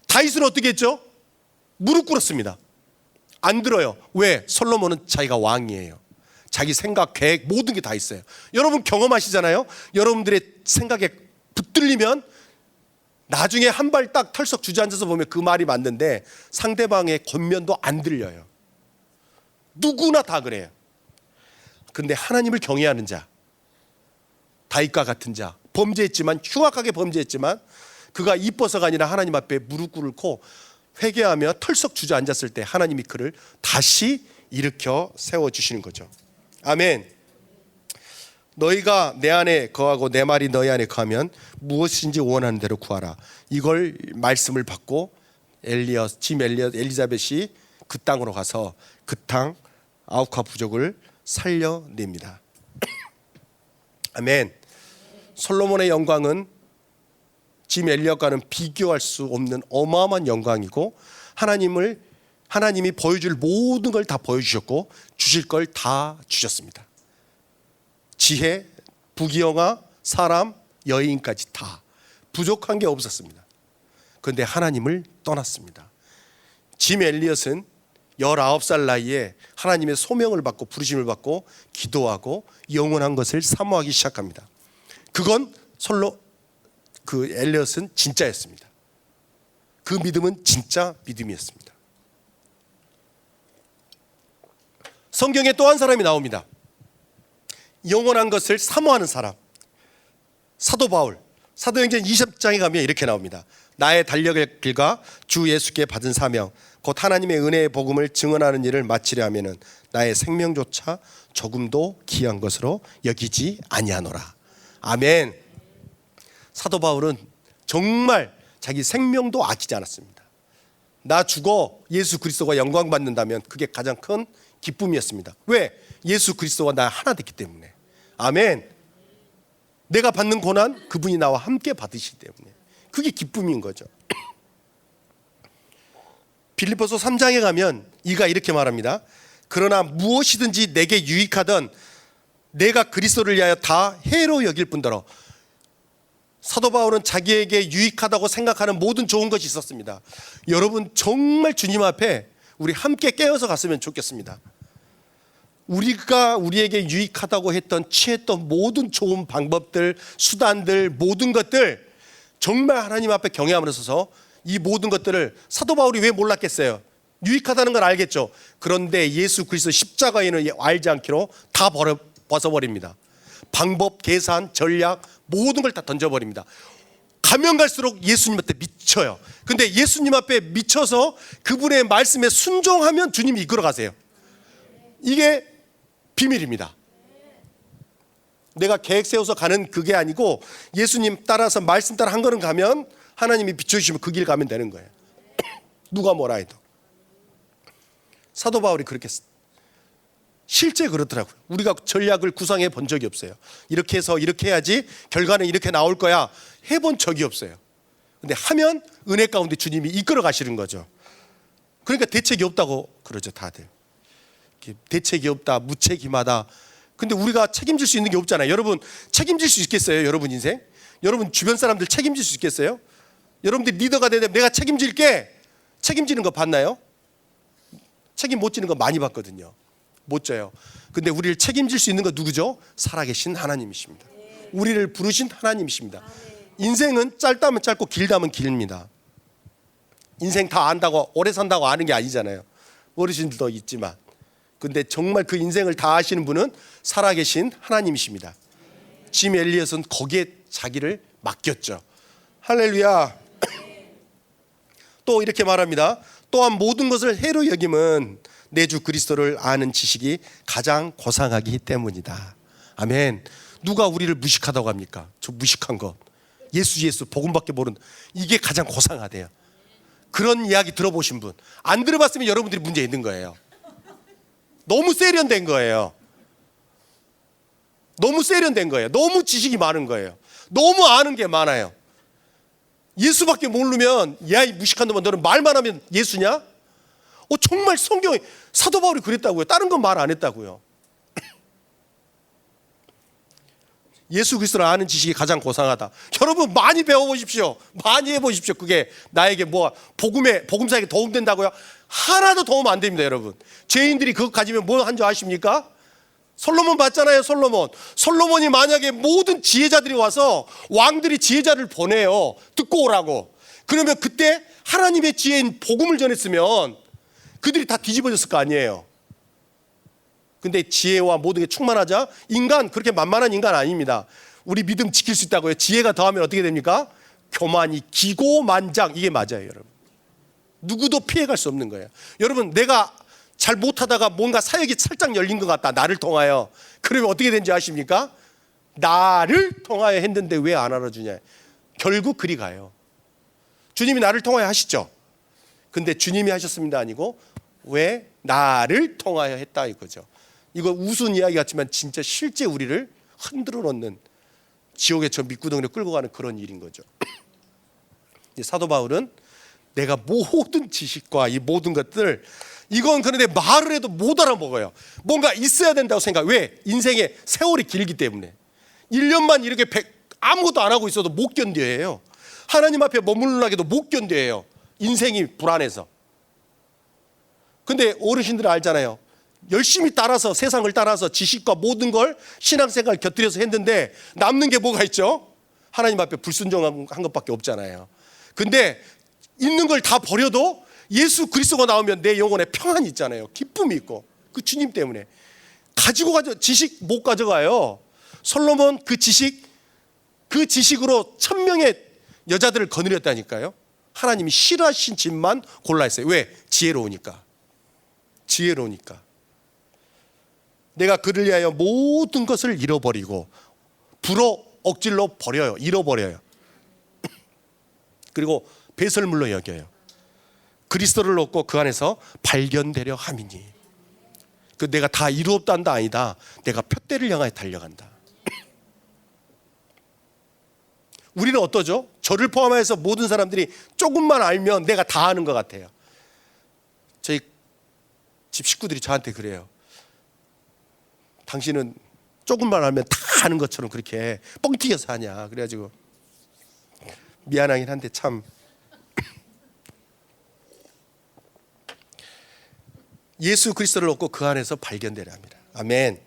다윗은 어떻게 했죠? 무릎 꿇었습니다. 안 들어요. 왜? 솔로몬은 자기가 왕이에요. 자기 생각, 계획, 모든 게 다 있어요. 여러분 경험하시잖아요. 여러분들의 생각에 붙들리면 나중에 한 발 딱 털썩 주저앉아서 보면 그 말이 맞는데 상대방의 권면도 안 들려요. 누구나 다 그래요. 근데 하나님을 경외하는 자, 다윗과 같은 자, 범죄했지만, 흉악하게 범죄했지만 그가 이뻐서가 아니라 하나님 앞에 무릎 꿇고 회개하며 털썩 주저앉았을 때 하나님이 그를 다시 일으켜 세워주시는 거죠. 아멘. 너희가 내 안에 거하고 내 말이 너희 안에 거하면 무엇인지 원하는 대로 구하라. 이걸 말씀을 받고 짐 엘리엇, 엘리자벳이 그 땅으로 가서 그 땅 아우카 부족을 살려냅니다. 아멘. 솔로몬의 영광은 짐 엘리엇과는 비교할 수 없는 어마어마한 영광이고, 하나님이 보여줄 모든 걸 다 보여주셨고 주실 걸 다 주셨습니다. 지혜, 부귀영화, 사람, 여인까지 다 부족한 게 없었습니다. 그런데 하나님을 떠났습니다. 짐 엘리엇은 19살 나이에 하나님의 소명을 받고 부르심을 받고 기도하고 영원한 것을 사모하기 시작합니다. 그건 엘리엇은 진짜였습니다. 그 믿음은 진짜 믿음이었습니다. 성경에 또 한 사람이 나옵니다. 영원한 것을 사모하는 사람, 사도 바울. 사도행전 20장에 가면 이렇게 나옵니다. 나의 달력의 길과 주 예수께 받은 사명 곧 하나님의 은혜의 복음을 증언하는 일을 마치려 하면은 나의 생명조차 조금도 귀한 것으로 여기지 아니하노라. 아멘. 사도 바울은 정말 자기 생명도 아끼지 않았습니다. 나 죽어 예수 그리스도가 영광 받는다면 그게 가장 큰 기쁨이었습니다. 왜? 예수 그리스도와 나 하나 됐기 때문에. 아멘. 내가 받는 고난 그분이 나와 함께 받으시기 때문에 그게 기쁨인 거죠. 빌립보서 3장에 가면 이가 이렇게 말합니다. 그러나 무엇이든지 내게 유익하던 내가 그리스도를 위하여 다 해로 여길 뿐더러. 사도 바울은 자기에게 유익하다고 생각하는 모든 좋은 것이 있었습니다. 여러분 정말 주님 앞에 우리 함께 깨어서 갔으면 좋겠습니다. 우리가 우리에게 유익하다고 했던 취했던 모든 좋은 방법들, 수단들, 모든 것들 정말 하나님 앞에 경외함으로 서서 이 모든 것들을 사도 바울이 왜 몰랐겠어요? 유익하다는 걸 알겠죠. 그런데 예수 그리스도 십자가에는 알지 않기로 다 벗어버립니다. 방법, 계산, 전략 모든 걸 다 던져버립니다. 가면 갈수록 예수님한테 미쳐요. 근데 예수님 앞에 미쳐서 그분의 말씀에 순종하면 주님이 이끌어 가세요. 이게 비밀입니다. 내가 계획 세워서 가는 그게 아니고 예수님 따라서 말씀 따라 한 걸음 가면 하나님이 비춰주시면 그 길 가면 되는 거예요. 누가 뭐라 해도. 사도 바울이 그렇게 실제 그렇더라고요. 우리가 전략을 구상해 본 적이 없어요. 이렇게 해서 이렇게 해야지 결과는 이렇게 나올 거야 해본 적이 없어요. 근데 하면 은혜 가운데 주님이 이끌어 가시는 거죠. 그러니까 대책이 없다고 그러죠 다들. 대책이 없다, 무책임하다. 근데 우리가 책임질 수 있는 게 없잖아요. 여러분 책임질 수 있겠어요? 여러분 인생? 여러분 주변 사람들 책임질 수 있겠어요? 여러분들 리더가 되면 내가 책임질게. 책임지는 거 봤나요? 책임 못 지는 거 많이 봤거든요. 못 져요. 근데 우리를 책임질 수 있는 거 누구죠? 살아계신 하나님이십니다. 우리를 부르신 하나님이십니다. 인생은 짧다면 짧고 길다면 길입니다. 인생 다 안다고 오래 산다고 아는 게 아니잖아요. 어르신들도 있지만. 근데 정말 그 인생을 다 아시는 분은 살아계신 하나님이십니다. 짐 엘리엇은 거기에 자기를 맡겼죠. 할렐루야. 또 이렇게 말합니다. 또한 모든 것을 해로 여김은 내 주 그리스도를 아는 지식이 가장 고상하기 때문이다. 아멘. 누가 우리를 무식하다고 합니까? 저 무식한 것. 예수 복음밖에 모른다. 이게 가장 고상하대요. 그런 이야기 들어보신 분. 안 들어봤으면 여러분들이 문제 있는 거예요. 너무 세련된 거예요. 너무 세련된 거예요. 너무 지식이 많은 거예요. 너무 아는 게 많아요. 예수밖에 모르면 야 이 무식한 놈아 너는 말만 하면 예수냐? 정말 성경에 사도 바울이 그랬다고요. 다른 건 말 안 했다고요. 예수 그리스도를 아는 지식이 가장 고상하다. 여러분 많이 배워보십시오. 많이 해보십시오. 그게 나에게 복음사에게 도움된다고요? 하나도 도움 안 됩니다. 여러분 죄인들이 그거 가지면 뭐 한 줄 아십니까? 솔로몬 봤잖아요. 솔로몬이 만약에 모든 지혜자들이 와서 왕들이 지혜자를 보내요. 듣고 오라고. 그러면 그때 하나님의 지혜인 복음을 전했으면 그들이 다 뒤집어졌을 거 아니에요. 근데 지혜와 모든 게 충만하자 인간 그렇게 만만한 인간 아닙니다. 우리 믿음 지킬 수 있다고요. 지혜가 더하면 어떻게 됩니까? 교만이 기고만장. 이게 맞아요. 여러분 누구도 피해갈 수 없는 거예요. 여러분 내가 잘 못하다가 뭔가 사역이 살짝 열린 것 같다. 나를 통하여. 그러면 어떻게 된지 아십니까? 나를 통하여 했는데 왜 안 알아주냐. 결국 그리 가요. 주님이 나를 통하여 하시죠. 근데 주님이 하셨습니다 아니고 왜 나를 통하여 했다 이거죠. 이거 우스운 이야기 같지만 진짜 실제 우리를 흔들어 놓는 지옥의 저 밑구덩이를 끌고 가는 그런 일인 거죠. 사도 바울은 내가 모든 지식과 이 모든 것들 이건 그런데 말을 해도 못 알아먹어요. 뭔가 있어야 된다고 생각. 왜? 인생의 세월이 길기 때문에 1년만 이렇게 아무것도 안 하고 있어도 못 견뎌해요. 하나님 앞에 머물러나기도 못 견뎌해요. 인생이 불안해서. 근데 어르신들은 알잖아요. 열심히 따라서 세상을 따라서 지식과 모든 걸 신앙생활 곁들여서 했는데 남는 게 뭐가 있죠? 하나님 앞에 불순종한 것밖에 없잖아요. 근데 있는 걸 다 버려도 예수 그리스도가 나오면 내 영혼에 평안이 있잖아요. 기쁨이 있고 그 주님 때문에 가지고 지식 못 가져가요. 솔로몬 그 지식으로 1000명의 여자들을 거느렸다니까요. 하나님이 싫어하신 집만 골라 했어요. 왜? 지혜로우니까. 내가 그를 위하여 모든 것을 잃어버리고 불어 억질로 버려요. 잃어버려요. 그리고 배설물로 여겨요. 그리스도를 얻고 그 안에서 발견되려 함이니. 그 내가 다 이루었단다 아니다. 내가 표대를 향하여 달려간다. 우리는 어떠죠? 저를 포함해서 모든 사람들이 조금만 알면 내가 다 아는 것 같아요. 저희 집 식구들이 저한테 그래요. 당신은 조금만 알면 다 아는 것처럼 그렇게 뻥튀겨서 하냐. 그래가지고 미안하긴 한데 참 예수 그리스도를 얻고 그 안에서 발견되려 합니다. 아멘.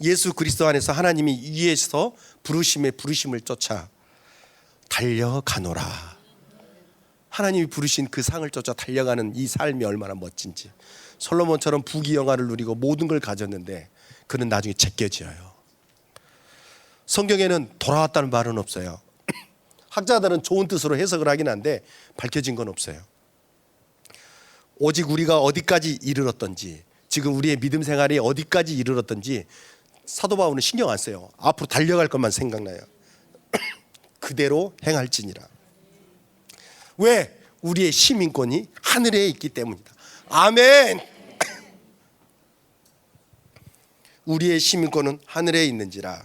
예수 그리스도 안에서 하나님이 위에서 부르심을 쫓아 달려가노라. 하나님이 부르신 그 상을 쫓아 달려가는 이 삶이 얼마나 멋진지. 솔로몬처럼 부귀영화를 누리고 모든 걸 가졌는데 그는 나중에 제껴져요. 성경에는 돌아왔다는 말은 없어요. 학자들은 좋은 뜻으로 해석을 하긴 한데 밝혀진 건 없어요. 오직 우리가 어디까지 이르렀던지, 지금 우리의 믿음 생활이 어디까지 이르렀던지 사도 바울은 신경 안 써요. 앞으로 달려갈 것만 생각나요. 그대로 행할지니라. 왜? 우리의 시민권이 하늘에 있기 때문이다. 아멘. 우리의 시민권은 하늘에 있는지라.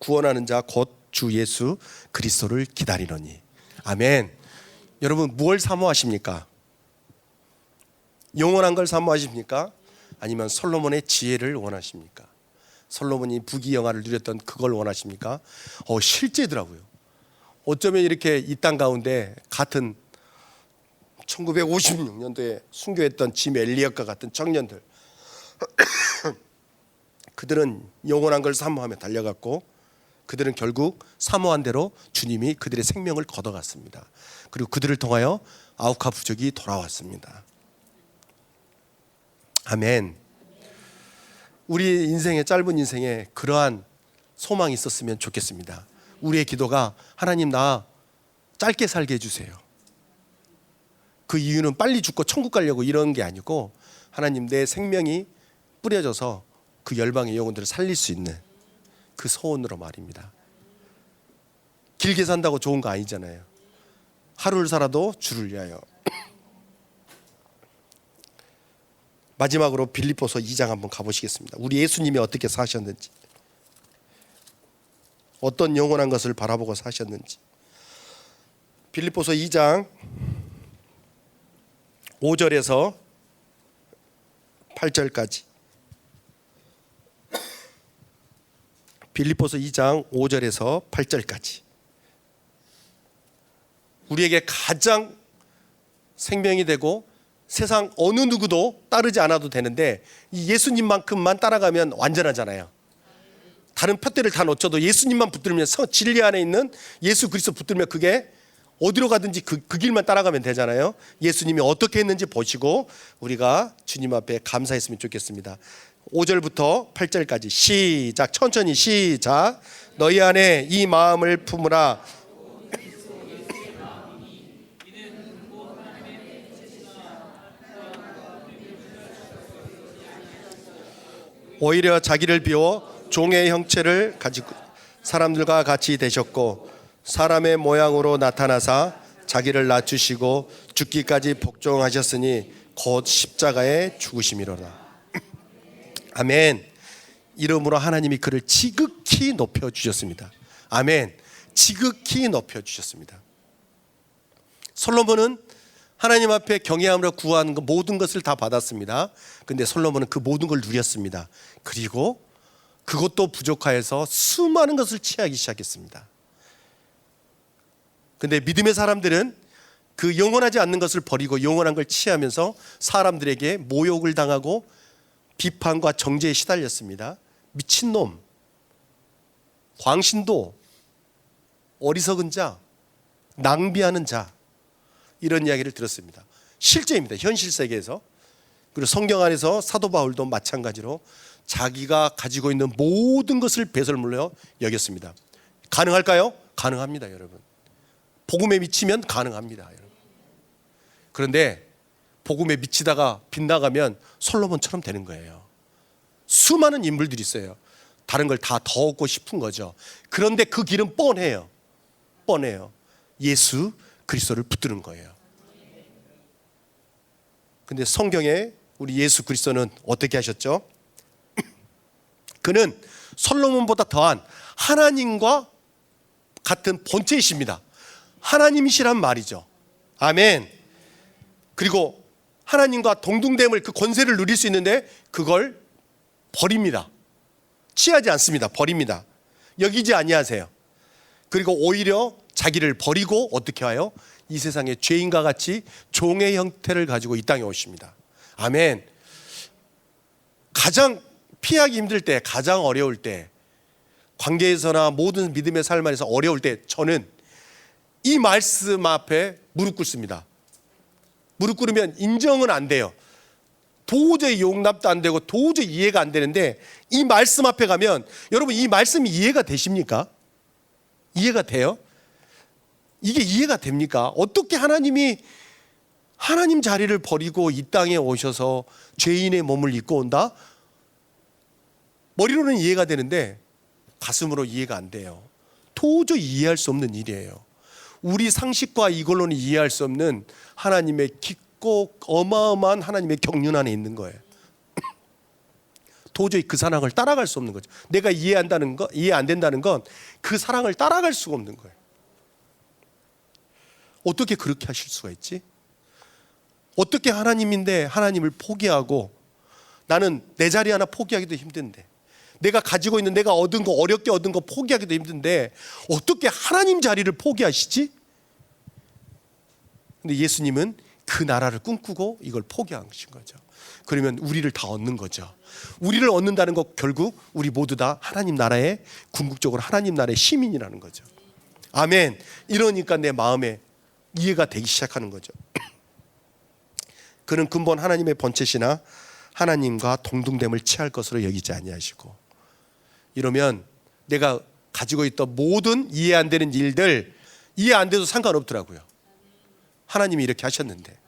구원하는 자 곧 주 예수 그리스도를 기다리노니. 아멘. 여러분 무엇을 사모하십니까? 영원한 걸 사모하십니까? 아니면 솔로몬의 지혜를 원하십니까? 솔로몬이 부귀영화를 누렸던 그걸 원하십니까? 실제더라고요. 어쩌면 이렇게 이 땅 가운데 같은 1956년도에 순교했던 짐 엘리엇과 같은 청년들 그들은 영원한 걸 사모하며 달려갔고 그들은 결국 사모한 대로 주님이 그들의 생명을 걷어갔습니다. 그리고 그들을 통하여 아우카 부족이 돌아왔습니다. 아멘. 우리 인생의 짧은 인생에 그러한 소망이 있었으면 좋겠습니다. 우리의 기도가 하나님 나 짧게 살게 해주세요. 그 이유는 빨리 죽고 천국 가려고 이런 게 아니고 하나님 내 생명이 뿌려져서 그 열방의 영혼들을 살릴 수 있는 그 소원으로 말입니다. 길게 산다고 좋은 거 아니잖아요. 하루를 살아도 주를 위하여. 마지막으로 빌립보서 2장 한번 가보시겠습니다. 우리 예수님이 어떻게 사셨는지, 어떤 영원한 것을 바라보고 사셨는지. 빌립보서 2장 5절에서 8절까지. 빌립보서 2장 5절에서 8절까지. 우리에게 가장 생명이 되고 세상 어느 누구도 따르지 않아도 되는데 이 예수님만큼만 따라가면 완전하잖아요. 다른 푯대를 다 놓쳐도 예수님만 붙들면, 진리 안에 있는 예수 그리스도 붙들면 그게 어디로 가든지 그 길만 따라가면 되잖아요. 예수님이 어떻게 했는지 보시고 우리가 주님 앞에 감사했으면 좋겠습니다. 5절부터 8절까지 시작. 천천히 시작. 너희 안에 이 마음을 품으라. 오히려 자기를 비워 종의 형체를 가지고 사람들과 같이 되셨고 사람의 모양으로 나타나사 자기를 낮추시고 죽기까지 복종하셨으니 곧 십자가에 죽으심이로라. 아멘. 이름으로 하나님이 그를 지극히 높여주셨습니다. 아멘. 지극히 높여주셨습니다. 솔로몬은 하나님 앞에 경외함으로 구한 모든 것을 다 받았습니다. 근데 솔로몬은 그 모든 걸 누렸습니다. 그리고 그것도 부족하여서 수많은 것을 취하기 시작했습니다. 근데 믿음의 사람들은 그 영원하지 않는 것을 버리고 영원한 걸 취하면서 사람들에게 모욕을 당하고 비판과 정죄에 시달렸습니다. 미친놈, 광신도, 어리석은 자, 낭비하는 자, 이런 이야기를 들었습니다. 실제입니다. 현실 세계에서. 그리고 성경 안에서 사도 바울도 마찬가지로 자기가 가지고 있는 모든 것을 배설물로 여겼습니다. 가능할까요? 가능합니다, 여러분. 복음에 미치면 가능합니다, 여러분. 그런데 복음에 미치다가 빗나가면 솔로몬처럼 되는 거예요. 수많은 인물들이 있어요. 다른 걸 다 더 얻고 싶은 거죠. 그런데 그 길은 뻔해요. 뻔해요. 예수 그리스도를 붙드는 거예요. 근데 성경에 우리 예수 그리스도는 어떻게 하셨죠? 그는 솔로몬보다 더한 하나님과 같은 본체이십니다. 하나님이시란 말이죠. 아멘. 그리고 하나님과 동등됨을, 그 권세를 누릴 수 있는데 그걸 버립니다. 취하지 않습니다. 버립니다. 여기지 아니하세요. 그리고 오히려 자기를 버리고 어떻게 하여 이 세상의 죄인과 같이 종의 형태를 가지고 이 땅에 오십니다. 아멘. 가장 피하기 힘들 때, 가장 어려울 때, 관계에서나 모든 믿음의 삶 안에서 어려울 때 저는 이 말씀 앞에 무릎 꿇습니다. 무릎 꿇으면 인정은 안 돼요. 도저히 용납도 안 되고 도저히 이해가 안 되는데 이 말씀 앞에 가면, 여러분 이 말씀이 이해가 되십니까? 이해가 돼요? 이게 이해가 됩니까? 어떻게 하나님이 하나님 자리를 버리고 이 땅에 오셔서 죄인의 몸을 입고 온다? 머리로는 이해가 되는데 가슴으로 이해가 안 돼요. 도저히 이해할 수 없는 일이에요. 우리 상식과 이걸로는 이해할 수 없는 하나님의 깊고 어마어마한 하나님의 경륜 안에 있는 거예요. 도저히 그 사랑을 따라갈 수 없는 거죠. 내가 이해 안 된다는 건 그 사랑을 따라갈 수가 없는 거예요. 어떻게 그렇게 하실 수가 있지? 어떻게 하나님인데 하나님을 포기하고, 나는 내 자리 하나 포기하기도 힘든데, 내가 가지고 있는, 내가 얻은 거, 어렵게 얻은 거 포기하기도 힘든데 어떻게 하나님 자리를 포기하시지? 근데 예수님은 그 나라를 꿈꾸고 이걸 포기하신 거죠. 그러면 우리를 다 얻는 거죠. 우리를 얻는다는 것, 결국 우리 모두 다 하나님 나라의, 궁극적으로 하나님 나라의 시민이라는 거죠. 아멘. 이러니까 내 마음에 이해가 되기 시작하는 거죠. 그는 근본 하나님의 본체시나 하나님과 동등됨을 취할 것으로 여기지 아니하시고, 이러면 내가 가지고 있던 모든 이해 안 되는 일들, 이해 안 돼도 상관없더라고요. 하나님이 이렇게 하셨는데,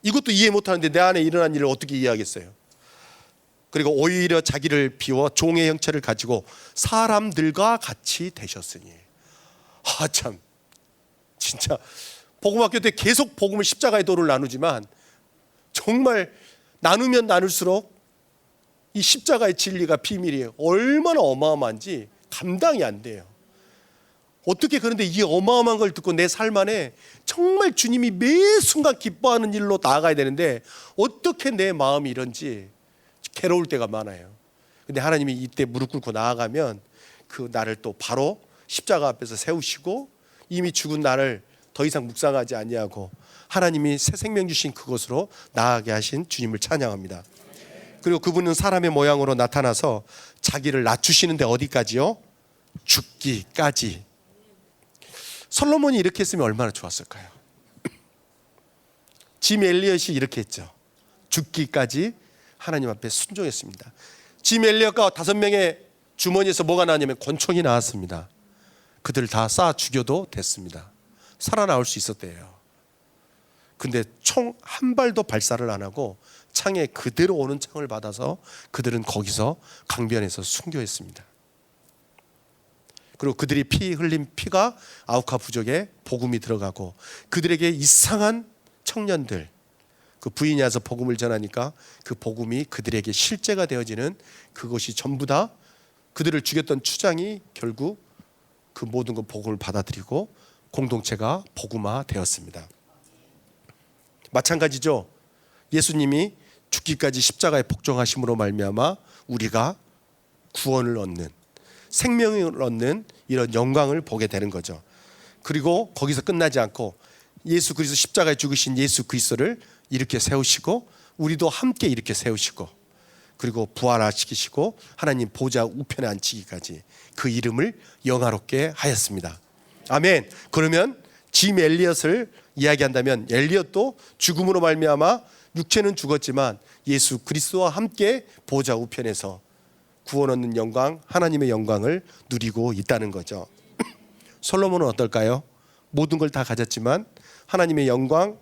이것도 이해 못하는데 내 안에 일어난 일을 어떻게 이해하겠어요? 그리고 오히려 자기를 비워 종의 형체를 가지고 사람들과 같이 되셨으니. 참, 진짜 복음학교 때 계속 복음을, 십자가의 도를 나누지만 정말 나누면 나눌수록 이 십자가의 진리가, 비밀이 얼마나 어마어마한지 감당이 안 돼요. 어떻게, 그런데 이 어마어마한 걸 듣고 내 삶 안에 정말 주님이 매 순간 기뻐하는 일로 나아가야 되는데 어떻게 내 마음이 이런지 괴로울 때가 많아요. 근데 하나님이 이때 무릎 꿇고 나아가면 그 나를 또 바로 십자가 앞에서 세우시고, 이미 죽은 나를 더 이상 묵상하지 아니하고 하나님이 새 생명 주신 그곳으로 나아가게 하신 주님을 찬양합니다. 그리고 그분은 사람의 모양으로 나타나서 자기를 낮추시는데 어디까지요? 죽기까지. 솔로몬이 이렇게 했으면 얼마나 좋았을까요? 짐 엘리엇이 이렇게 했죠. 죽기까지 하나님 앞에 순종했습니다. 짐 엘리엇과 5명의 주머니에서 뭐가 나왔냐면 권총이 나왔습니다. 그들을 다 쏴 죽여도 됐습니다. 살아나올 수 있었대요. 근데 총 한 발도 발사를 안 하고 창에 그대로 오는 창을 받아서 그들은 거기서 강변에서 순교했습니다. 그리고 그들이 흘린 피가 아우카 부족에 복음이 들어가고, 그들에게 이상한 청년들, 그 부인이 와서 복음을 전하니까 그 복음이 그들에게 실제가 되어지는, 그것이 전부 다 그들을 죽였던 추장이 결국 그 모든 것 복음을 받아들이고 공동체가 복음화 되었습니다. 마찬가지죠. 예수님이 죽기까지 십자가에 복종하심으로 말미암아 우리가 구원을 얻는, 생명을 얻는 이런 영광을 보게 되는 거죠. 그리고 거기서 끝나지 않고 예수 그리스도 십자가에 죽으신 예수 그리스도를 이렇게 세우시고 우리도 함께 이렇게 세우시고 그리고 부활시키시고 하나님 보좌 우편에 앉히기까지 그 이름을 영화롭게 하였습니다. 아멘. 그러면 짐 엘리엇을 이야기한다면 엘리엇도 죽음으로 말미암아 육체는 죽었지만 예수 그리스도와 함께 보좌 우편에서 구원 얻는 영광, 하나님의 영광을 누리고 있다는 거죠. 솔로몬은 어떨까요? 모든 걸 다 가졌지만 하나님의 영광,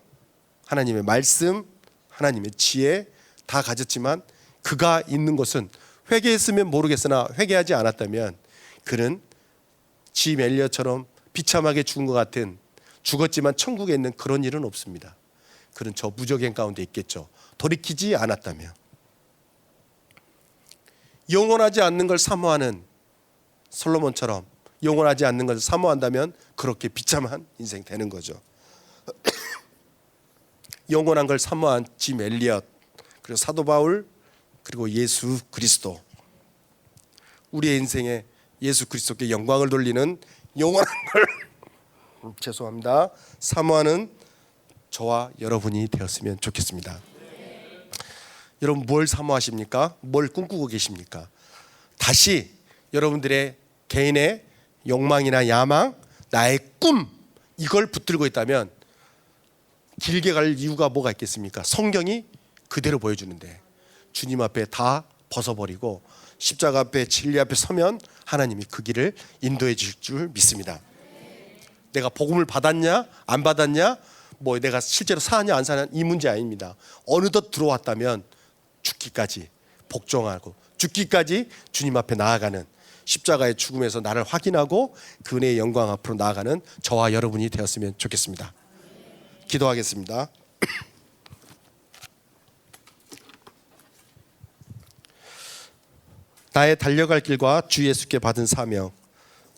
하나님의 말씀, 하나님의 지혜 다 가졌지만 그가 있는 곳은 회개했으면 모르겠으나 회개하지 않았다면 그는 짐 엘리엇처럼 비참하게 죽은 것 같은, 죽었지만 천국에 있는 그런 일은 없습니다. 그는 저 무적행 가운데 있겠죠. 돌이키지 않았다면. 영원하지 않는 걸 사모하는 솔로몬처럼 영원하지 않는 것을 사모한다면 그렇게 비참한 인생 되는 거죠. 영원한 걸 사모한 짐 엘리엇, 그리고 사도 바울, 그리고 예수 그리스도, 우리의 인생에 예수 그리스도께 영광을 돌리는 영원한 걸 죄송합니다. 사모하는 저와 여러분이 되었으면 좋겠습니다. 여러분 뭘 사모하십니까? 뭘 꿈꾸고 계십니까? 다시 여러분들의 개인의 욕망이나 야망, 나의 꿈, 이걸 붙들고 있다면 길게 갈 이유가 뭐가 있겠습니까? 성경이 그대로 보여주는데 주님 앞에 다 벗어버리고 십자가 앞에 진리 앞에 서면 하나님이 그 길을 인도해 주실 줄 믿습니다. 내가 복음을 받았냐 안 받았냐, 뭐 내가 실제로 사냐 안 사냐 이 문제 아닙니다. 어느덧 들어왔다면 죽기까지 복종하고 죽기까지 주님 앞에 나아가는, 십자가의 죽음에서 나를 확인하고 그 은혜의 영광 앞으로 나아가는 저와 여러분이 되었으면 좋겠습니다. 기도하겠습니다. 나의 달려갈 길과 주 예수께 받은 사명,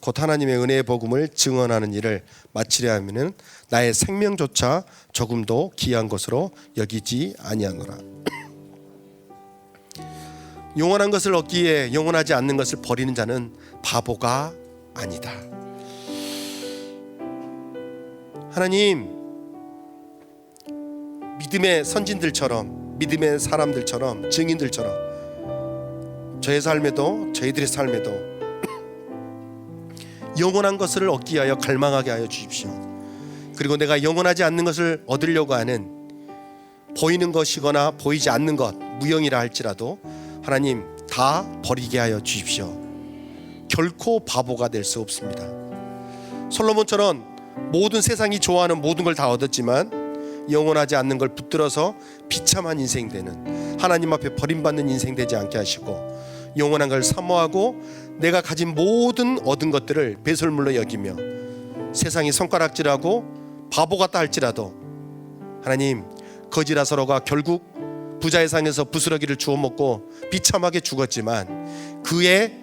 곧 하나님의 은혜의 복음을 증언하는 일을 마치려 하면은 나의 생명조차 조금도 귀한 것으로 여기지 아니하노라. 영원한 것을 얻기 위해 영원하지 않는 것을 버리는 자는 바보가 아니다. 하나님, 믿음의 선진들처럼, 믿음의 사람들처럼, 증인들처럼 저의 삶에도, 저희들의 삶에도 영원한 것을 얻기 위하여 갈망하게 하여 주십시오. 그리고 내가 영원하지 않는 것을 얻으려고 하는 보이는 것이거나 보이지 않는 것, 무형이라 할지라도 하나님 다 버리게 하여 주십시오. 결코 바보가 될 수 없습니다. 솔로몬처럼 모든 세상이 좋아하는 모든 걸 다 얻었지만 영원하지 않는 걸 붙들어서 비참한 인생 되는, 하나님 앞에 버림받는 인생 되지 않게 하시고 영원한 걸 사모하고 내가 가진 모든 얻은 것들을 배설물로 여기며 세상이 손가락질하고 바보 같다 할지라도 하나님, 거지 라사로가 결국 부자의 상에서 부스러기를 주워 먹고 비참하게 죽었지만 그의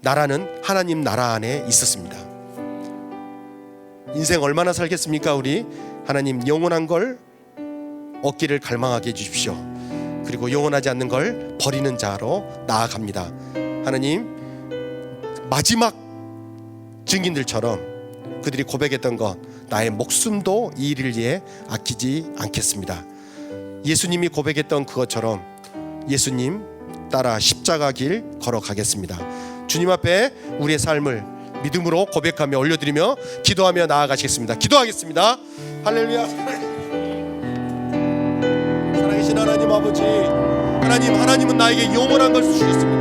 나라는 하나님 나라 안에 있었습니다. 인생 얼마나 살겠습니까? 우리 하나님 영원한 걸 얻기를 갈망하게 해주십시오. 그리고 영원하지 않는 걸 버리는 자로 나아갑니다. 하나님, 마지막 증인들처럼 그들이 고백했던 것, 나의 목숨도 이 일을 위해 아끼지 않겠습니다. 예수님이 고백했던 그것처럼 예수님 따라 십자가 길 걸어가겠습니다. 주님 앞에 우리의 삶을 믿음으로 고백하며 올려드리며 기도하며 나아가시겠습니다. 기도하겠습니다. 할렐루야. 살아계신 하나님 아버지, 하나님은 나에게 영원한 걸 주셨습니다.